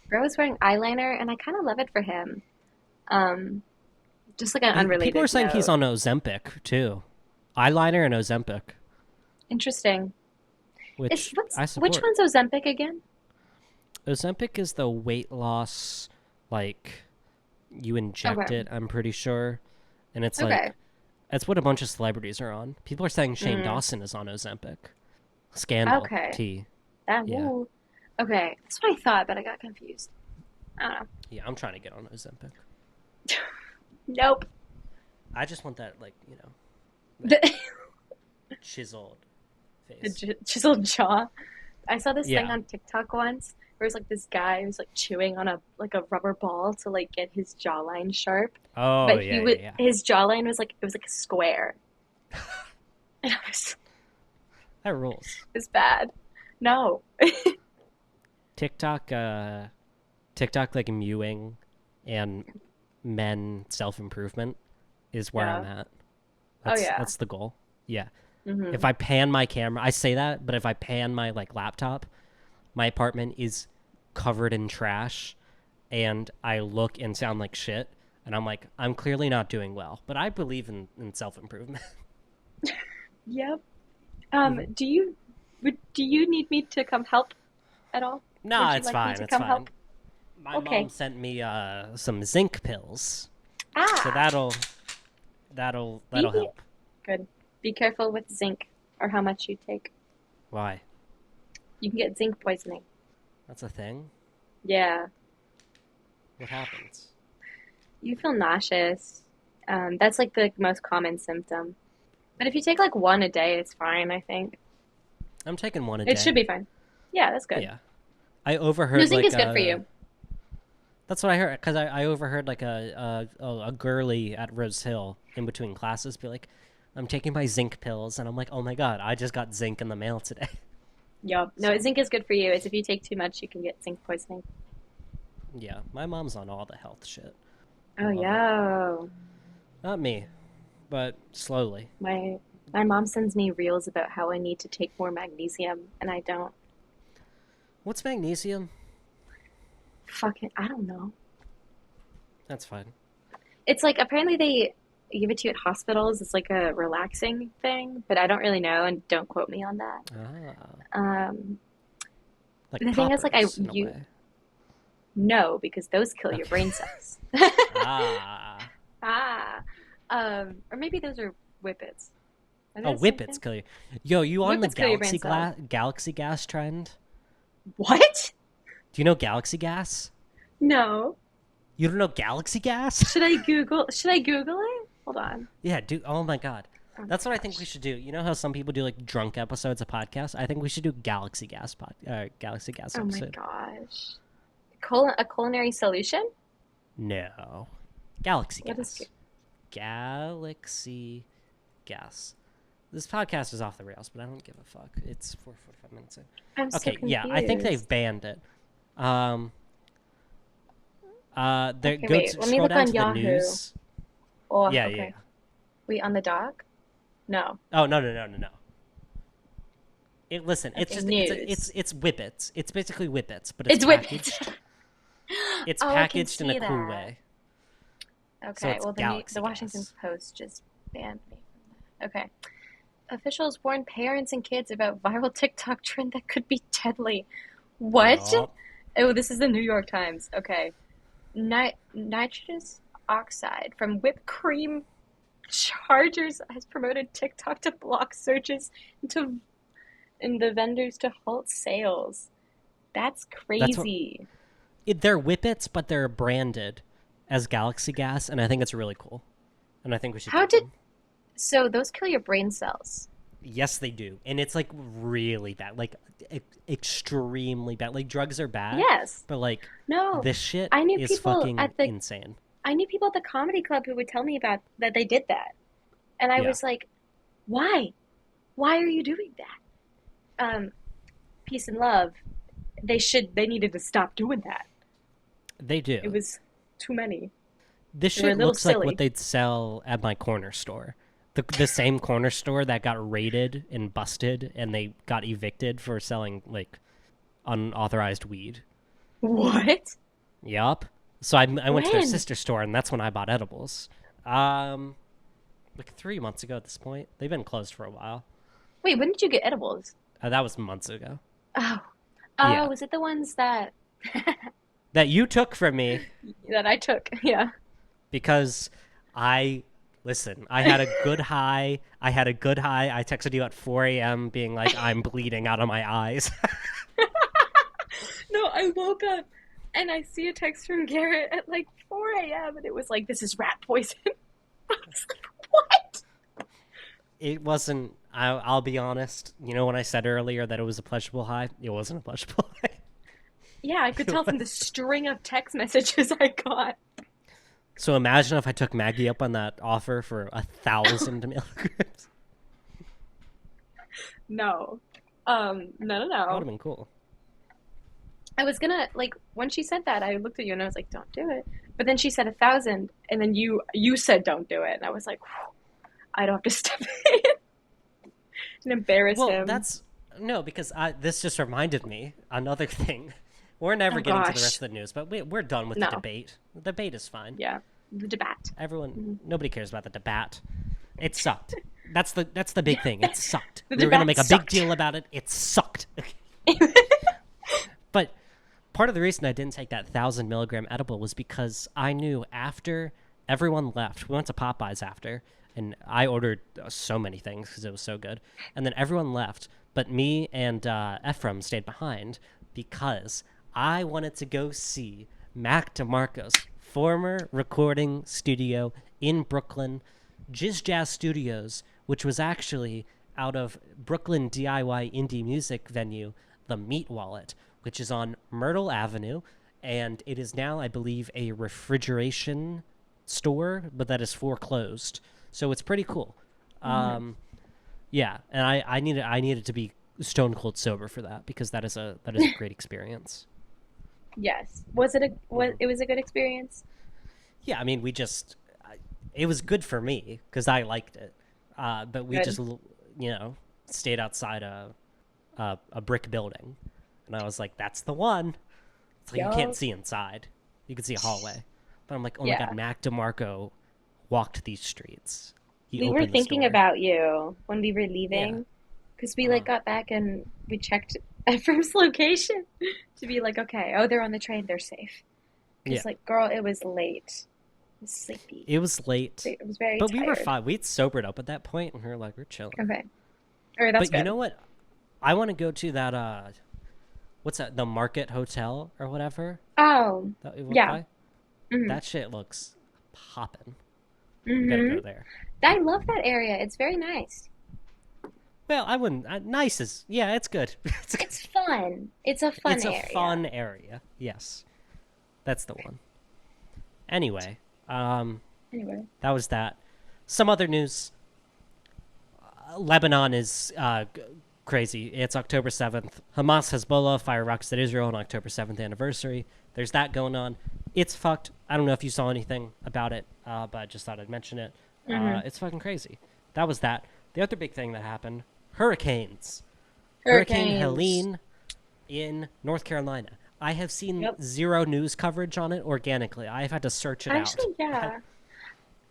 B: Bro was wearing eyeliner, and I kind of love it for him. Just like an unrelated
A: People are saying
B: note.
A: he's on Ozempic too. Eyeliner and Ozempic.
B: Interesting.
A: Which I support.
B: Which one's Ozempic again?
A: Ozempic is the weight loss, like, you inject it, I'm pretty sure. And it's like, that's what a bunch of celebrities are on. People are saying Shane Dawson is on Ozempic. Scandal. T.
B: Ooh. Okay, that's what I thought, but I got confused. I don't know.
A: Yeah, I'm trying to get on Ozempic.
B: Nope.
A: I just want that, like, you know, chiseled face.
B: Chiseled jaw. I saw this thing on TikTok once where There was like this guy who was like chewing on a rubber ball to like get his jawline sharp.
A: Oh,
B: But
A: yeah.
B: his jawline was like, it was like a square. And it
A: That rules.
B: was bad. No.
A: TikTok like mewing and men self-improvement is where I'm at. That's the goal. Yeah.
B: Mm-hmm.
A: If I pan my camera, I say that, but if I pan my like laptop, my apartment is covered in trash and I look and sound like shit. And I'm like, I'm clearly not doing well, but I believe in self-improvement.
B: Yep. Do you need me to come help at all?
A: No,
B: Would you
A: it's
B: like me
A: fine.
B: to
A: It's
B: come
A: fine.
B: help?
A: My
B: Okay.
A: mom sent me some zinc pills,
B: Ah,
A: so that'll help.
B: good. Be careful with zinc or how much you take.
A: Why?
B: You can get zinc poisoning.
A: That's a thing.
B: Yeah.
A: What happens?
B: You feel nauseous. That's like the most common symptom. But if you take like one a day, it's fine, I think.
A: I'm taking one a day.
B: It should be fine. Yeah, that's good.
A: Yeah, I overheard.
B: No, zinc
A: like,
B: is good for you.
A: That's what I heard, because I overheard like a girly at Rose Hill in between classes be like, I'm taking my zinc pills, and I'm like, oh my god, I just got zinc in the mail today.
B: Yup. No, zinc is good for you. It's if you take too much, you can get zinc poisoning.
A: Yeah, my mom's on all the health shit.
B: Oh, yeah.
A: Not me, but slowly.
B: My mom sends me reels about how I need to take more magnesium, and I don't.
A: What's magnesium?
B: Fucking, I don't know.
A: That's fine.
B: It's like, apparently they give it to you at hospitals. It's like a relaxing thing, but I don't really know, and don't quote me on that.
A: Like
B: the thing is, like,
A: poppers, in a way.
B: No, because those kill your brain cells. Or maybe those are whippets. Are
A: Oh,
B: those
A: whippets
B: something?
A: kill you. Yo, you on the
B: Whippets kill your brain
A: galaxy gas trend?
B: What?
A: Do you know galaxy gas?
B: No.
A: You don't know galaxy gas?
B: Should I Google it? Hold on.
A: Yeah, dude. Oh my god.
B: Oh
A: That's
B: my
A: what I think we should do. You know how some people do like drunk episodes of podcasts? I think we should do galaxy gas
B: Oh my
A: episode.
B: gosh. A culinary solution?
A: No. Galaxy
B: What
A: gas.
B: is
A: Galaxy gas. This podcast is off the rails, but I don't give a fuck. It's 45 minutes in.
B: I'm so
A: Okay, yeah, I think they've
B: confused.
A: banned it.
B: Okay,
A: go
B: wait,
A: to,
B: let me
A: scroll
B: look
A: down
B: on
A: to the
B: Yahoo.
A: news.
B: Oh,
A: Yeah,
B: okay.
A: yeah.
B: Wait, on the dock? No.
A: Oh no. Listen, it's
B: Okay,
A: just
B: news.
A: it's whippets. It's basically whippets, but it's
B: It's
A: packaged.
B: whippets.
A: It's
B: Oh, I can
A: packaged in a
B: see
A: cool
B: that.
A: way.
B: Okay,
A: it's
B: well,
A: galaxy
B: the Washington
A: gas.
B: Post just banned me from that. Okay. Officials warn parents and kids about viral TikTok trend that could be deadly. What?
A: Yup.
B: Oh, this is the New York Times. Okay. Nitrous oxide from whipped cream chargers has promoted TikTok to block searches and the vendors to halt sales. That's crazy.
A: They're whippets, but they're branded as Galaxy Gas, and I think it's really cool. And I think we should.
B: How
A: get
B: did-
A: them.
B: So those kill your brain cells.
A: Yes, they do, and it's like really bad, like extremely bad. Like drugs are bad.
B: Yes.
A: But like
B: No.
A: this shit
B: I knew
A: is
B: people
A: fucking
B: at the-
A: insane.
B: I knew people at the comedy club who would tell me about that they did that. And I
A: Yeah.
B: was like, why? Why are you doing that? Peace and love. They needed to stop doing that.
A: They do.
B: It was too many.
A: This
B: They were a
A: shit
B: little
A: looks like
B: silly.
A: what they'd sell at my corner store. The same corner store that got raided and busted, and they got evicted for selling like unauthorized weed.
B: What?
A: Yup. So I went to their
B: When?
A: sister store, and that's when I bought edibles. Like 3 months ago at this point. They've been closed for a while.
B: Wait, when did you get edibles?
A: That was months ago.
B: Oh.
A: Yeah.
B: Was it the ones that
A: That you took from me
B: that I took? Yeah.
A: because listen, I had a good high. I texted you at 4 a.m. being like, I'm bleeding out of my eyes.
B: No, I woke up and I see a text from Garrett at like 4 a.m. and it was like, this is rat poison. I was like, what?
A: It wasn't, I'll be honest. You know when I said earlier that it was a pleasurable high? It wasn't a pleasurable high.
B: Yeah, I could tell from the string of text messages I got.
A: So imagine if I took Maggie up on that offer for 1,000 milligrams.
B: No.
A: That would have
B: No.
A: been cool.
B: I was gonna, like, when she said that, I looked at you and I was like, don't do it. But then she said 1,000, and then you said don't do it. And I was like, whew, I don't have to step in and embarrass him.
A: No, because this just reminded me another thing. We're never getting to the rest of the news, but we're done with the debate. The debate is fine.
B: Yeah, the debate.
A: Nobody cares about the debate. It sucked. That's the big thing. It sucked.
B: The
A: We were gonna
B: debate
A: make a big
B: sucked.
A: deal about it. It sucked. But part of the reason I didn't take that 1,000 milligram edible was because I knew after everyone left, we went to Popeyes after, and I ordered so many things because it was so good. And then everyone left, but me and Ephraim stayed behind because I wanted to go see Mac DeMarco's former recording studio in Brooklyn, Jizz Jazz Studios, which was actually out of Brooklyn DIY indie music venue, The Meat Wallet, which is on Myrtle Avenue, and it is now, I believe, a refrigeration store, but that is foreclosed. So it's pretty cool. Yeah, and I needed to be stone cold sober for that because that is a great experience.
B: Yes. Was it a good experience?
A: Yeah, I mean, it was good for me because I liked it. But we
B: Good.
A: just, stayed outside a brick building. And I was like, that's the one. It's like, you can't see inside. You can see a hallway. But I'm like, oh my God, Mac DeMarco walked these streets.
B: We were thinking about you when we were leaving because we got back and we checked Ephraim's location to be like, okay, they're on the train, they're safe. Because girl, it was late. I was sleepy.
A: It was late.
B: It was very
A: But
B: tired.
A: we were fine. We'd sobered up at that point, and we were like, we're chilling.
B: Okay. All right, that's
A: But
B: good.
A: you know what? I want to go to that, what's that, the Market Hotel or whatever?
B: Oh,
A: That we went
B: yeah.
A: by?
B: Mhm.
A: That shit looks poppin'.
B: Mhm.
A: Gotta go there.
B: I love that area. It's very nice.
A: Well, I wouldn't. Nice is, yeah, it's good.
B: It's fun. It's a fun
A: It's
B: area.
A: a fun area. Yes. That's the one. Anyway, that was that. Some other news. Lebanon is crazy. It's October 7th. Hamas Hezbollah fire rockets at Israel on October 7th anniversary. There's that going on. It's fucked. I don't know if you saw anything about it, but I just thought I'd mention it. It's fucking crazy. That was that. The other big thing that happened, hurricanes. Hurricane Helene in North Carolina. I have seen zero news coverage on it organically. I've had to search it out.
B: Yeah.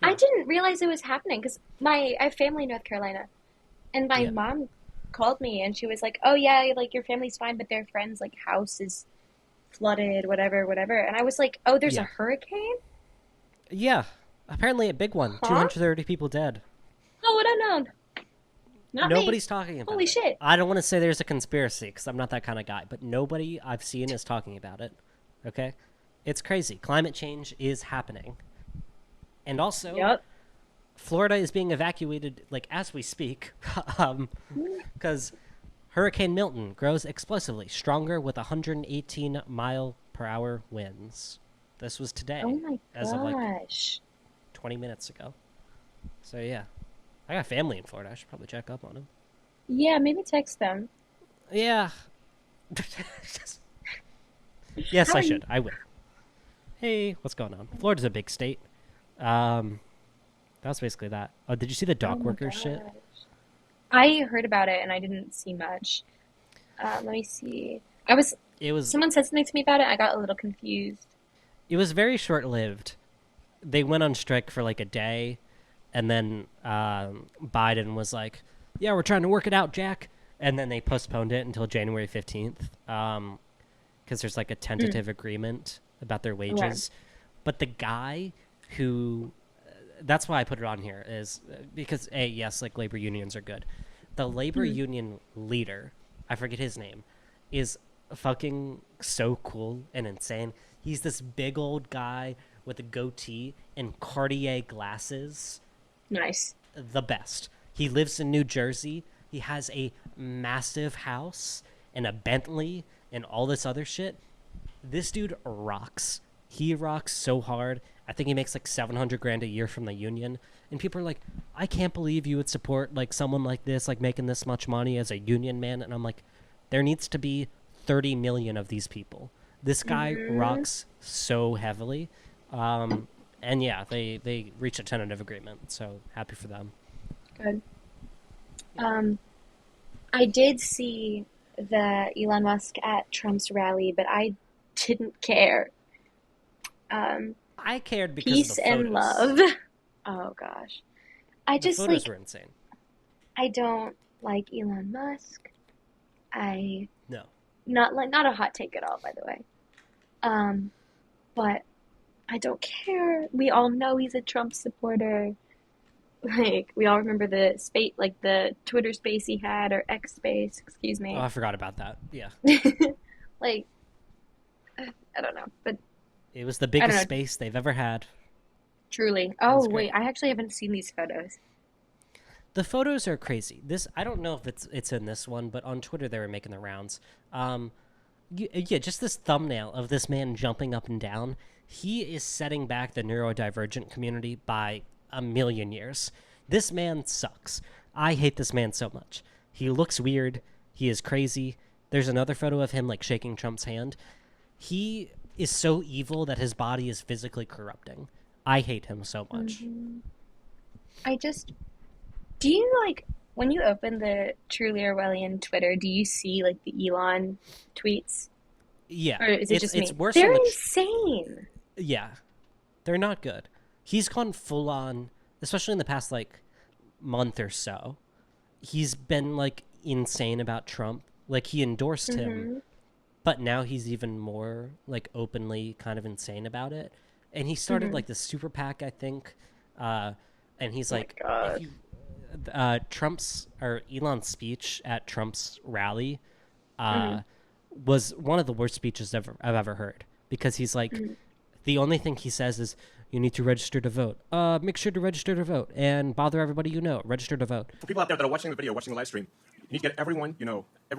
B: I didn't realize it was happening because I have family in North Carolina, and my mom called me and she was like, "Oh yeah, like your family's fine, but their friend's like house is flooded, whatever." And I was like, "Oh, there's a hurricane?"
A: Yeah, apparently a big one. 230 people dead.
B: Oh, would I known? Not
A: Nobody's
B: me.
A: talking about
B: Holy
A: it.
B: shit.
A: I don't want to say there's a conspiracy because I'm not that kind of guy, but nobody I've seen is talking about it. Okay? It's crazy. Climate change is happening. And also, Florida is being evacuated, like, as we speak, because Hurricane Milton grows explosively, stronger with 118-mile-per-hour winds. This was today.
B: Oh my
A: as of, like,
B: gosh.
A: 20 minutes ago. So, yeah. I got family in Florida. I should probably check up on them.
B: Yeah, maybe text them.
A: Yeah. Yes, I should. I will. Hey, what's going on? Florida's a big state. That was basically that. Oh, did you see the dockworker shit?
B: I heard about it and I didn't see much. Let me see. Someone said something to me about it. I got a little confused.
A: It was very short-lived. They went on strike for like a day, and then Biden was like, "Yeah, we're trying to work it out, Jack." And then they postponed it until January 15th because there's like a tentative agreement about their wages. But the guy who, that's why I put it on here, is because, yes, like labor unions are good. The labor union leader, I forget his name, is fucking so cool and insane. He's this big old guy with a goatee and Cartier glasses.
B: Nice.
A: The best. He lives in New Jersey. He has a massive house and a Bentley and all this other shit. This dude rocks. He rocks so hard. I think he makes like $700,000 a year from the union. And people are like, I can't believe you would support like someone like this, like making this much money as a union man. And I'm like, there needs to be 30 million of these people. This guy rocks so heavily. And yeah, they reached a tentative agreement. So happy for them.
B: Good. I did see the Elon Musk at Trump's rally, but I didn't care.
A: I cared because
B: Peace
A: of the photos.
B: and love. Oh gosh, I
A: The
B: just
A: photos
B: like.
A: were insane.
B: I don't like Elon Musk.
A: No.
B: Not a hot take at all, by the way. But I don't care. We all know he's a Trump supporter. Like, we all remember the Twitter space he had, or X space, excuse me.
A: Oh, I forgot about that. Yeah.
B: Like, I don't know, but
A: It was the
B: don't know.
A: biggest space they've ever had.
B: truly.
A: That's
B: Oh,
A: great.
B: wait, I actually haven't seen these photos.
A: The photos are crazy. I don't know if it's in this one, but on Twitter they were making the rounds. Yeah, just this thumbnail of this man jumping up and down. He is setting back the neurodivergent community by a million years. This man sucks. I hate this man so much. He looks weird. He is crazy. There's another photo of him like shaking Trump's hand. He is so evil that his body is physically corrupting. I hate him so much.
B: Do you, like, when you open the Truly Orwellian Twitter, do you see, like, the Elon tweets?
A: Yeah.
B: Or is it just
A: it's
B: me?
A: worse
B: They're
A: on the
B: insane.
A: Yeah. They're not good. He's gone full on, especially in the past, like, month or so. He's been, like, insane about Trump. Like, he endorsed him, but now he's even more, like, openly kind of insane about it. And he started, like, the super PAC, I think. And he's like,
B: God.
A: if you, Elon's speech at Trump's rally was one of the worst speeches I've ever heard, because he's like, the only thing he says is, you need to register to vote. Make sure to register to vote and bother everybody you know. Register to vote.
H: For people out there that are watching the video, watching the live stream, you need to get everyone,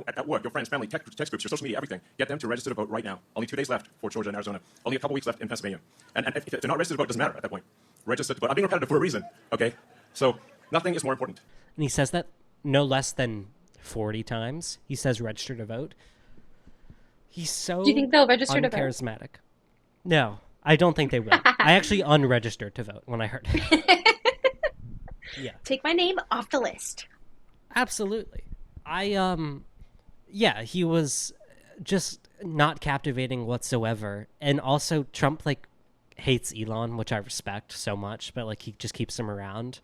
H: at work, your friends, family, text groups, your social media, everything. Get them to register to vote right now. Only 2 days left for Georgia and Arizona. Only a couple weeks left in Pennsylvania. And if they're not registered to vote, it doesn't matter at that point. Register to vote. I'm being repetitive for a reason, okay? So nothing is more important.
A: And he says that no less than 40 times. He says register to vote. He's so
B: Do you think they'll register to vote?
A: uncharismatic. No, I don't think they will. I actually unregistered to vote when I heard it. Yeah.
B: Take my name off the list.
A: Absolutely. Yeah, he was just not captivating whatsoever. And also Trump, like, hates Elon, which I respect so much, but, like, he just keeps him around.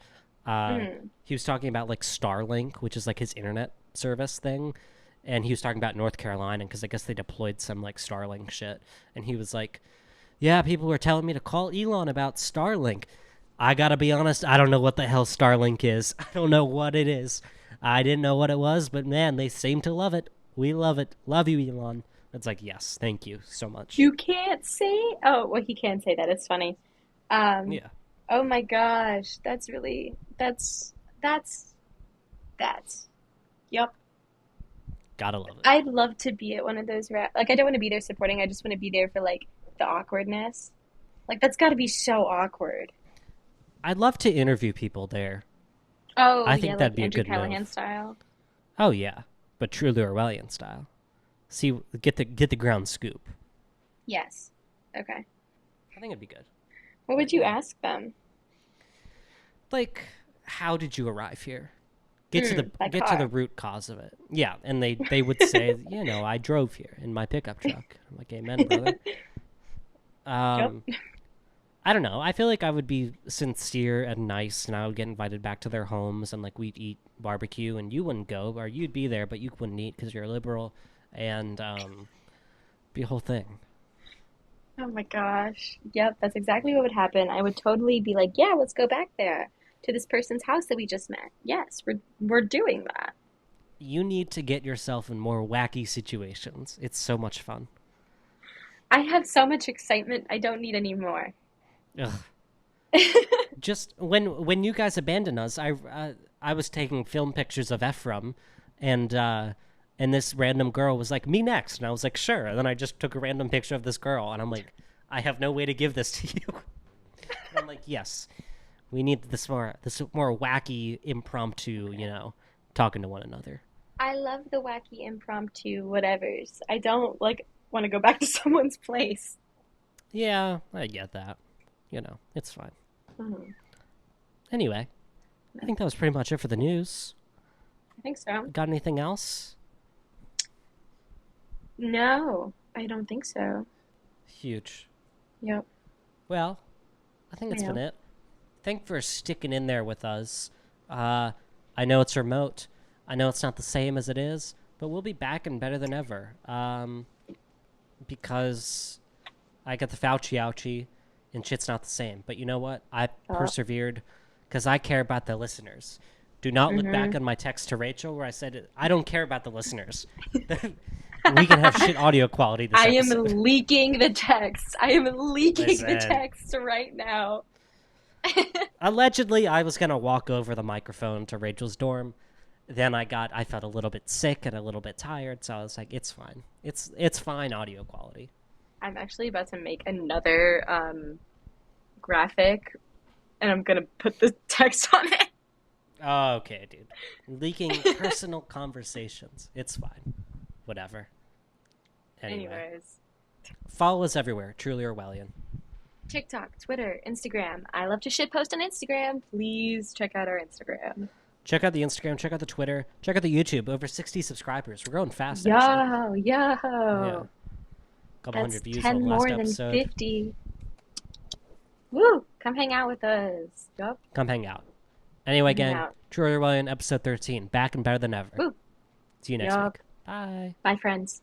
A: He was talking about, like, Starlink, which is, like, his internet service thing. And he was talking about North Carolina, because I guess they deployed some, like, Starlink shit. And he was like, yeah, people were telling me to call Elon about Starlink. I gotta be honest, I don't know what the hell Starlink is. I don't know what it is. I didn't know what it was, but man, they seem to love it. We love it. Love you, Elon. It's like, yes, thank you so much.
B: You can't say... Oh, well, he can say that. It's funny.
A: Yeah.
B: Oh my gosh. That's really... That's... Yep.
A: Gotta love it.
B: I'd love to be at one of those... Like, I don't want to be there supporting. I just want to be there for, like, the awkwardness. Like, that's got to be so awkward.
A: I'd love to interview people there.
B: Oh,
A: I think
B: yeah,
A: that'd
B: like
A: be a
B: Andrew
A: good
B: Callahan
A: move.
B: style.
A: Oh, yeah. But Truly Orwellian style. See, get the ground scoop.
B: Yes. Okay.
A: I think it'd be good.
B: What would you ask them?
A: Like, how did you arrive here? Get to
B: by
A: the
B: car.
A: root cause of it. Yeah, and they would say, I drove here in my pickup truck. I'm like, amen, brother. I don't know. I feel like I would be sincere and nice, and I would get invited back to their homes, and, like, we'd eat barbecue, and you wouldn't go, or you'd be there, but you wouldn't eat because you're a liberal, and be a whole thing.
B: Oh my gosh. Yep, that's exactly what would happen. I would totally be like, yeah, let's go back there to this person's house that we just met. Yes, we're doing that.
A: You need to get yourself in more wacky situations. It's so much fun.
B: I have so much excitement. I don't need any more.
A: Ugh. Just when you guys abandoned us, I was taking film pictures of Ephraim, and And this random girl was like, me next. And I was like, sure. And then I just took a random picture of this girl. And I'm like, I have no way to give this to you. And I'm like, yes, we need this more wacky, impromptu, talking to one another.
B: I love the wacky, impromptu whatevers. I don't, want to go back to someone's place.
A: Yeah, I get that. It's fine. Anyway, I think that was pretty much it for the news.
B: I think so.
A: Got anything else?
B: No, I don't think so.
A: Huge.
B: Yep.
A: Well, I think that's been it. Thanks for sticking in there with us. I know it's remote. I know it's not the same as it is, but we'll be back and better than ever. Because I got the Fauci ouchie, and shit's not the same. But you know what? I persevered because I care about the listeners. Do not look back on my text to Rachel where I said, I don't care about the listeners. We can have shit audio quality this episode.
B: Am leaking the text. I am leaking the text right now.
A: Allegedly, I was going to walk over the microphone to Rachel's dorm. Then I felt a little bit sick and a little bit tired, so I was like, it's fine. It's fine audio quality.
B: I'm actually about to make another graphic, and I'm going to put the text on it.
A: Oh, okay, dude. Leaking personal conversations. It's fine. Whatever.
B: Anyways.
A: Follow us everywhere. Truly Orwellian.
B: TikTok, Twitter, Instagram. I love to shitpost on Instagram. Please check out our Instagram.
A: Check out the Instagram. Check out the Twitter. Check out the YouTube. Over 60 subscribers. We're growing fast,
B: Yo.
A: actually.
B: Yeah.
A: Couple hundred views
B: 10
A: on the last
B: more
A: episode.
B: than 50. Woo! Come hang out with us. Yup.
A: Come hang out. Anyway, gang, Truly Orwellian, episode 13. Back and better than ever.
B: Woo.
A: See you next week. Bye.
B: Bye, friends.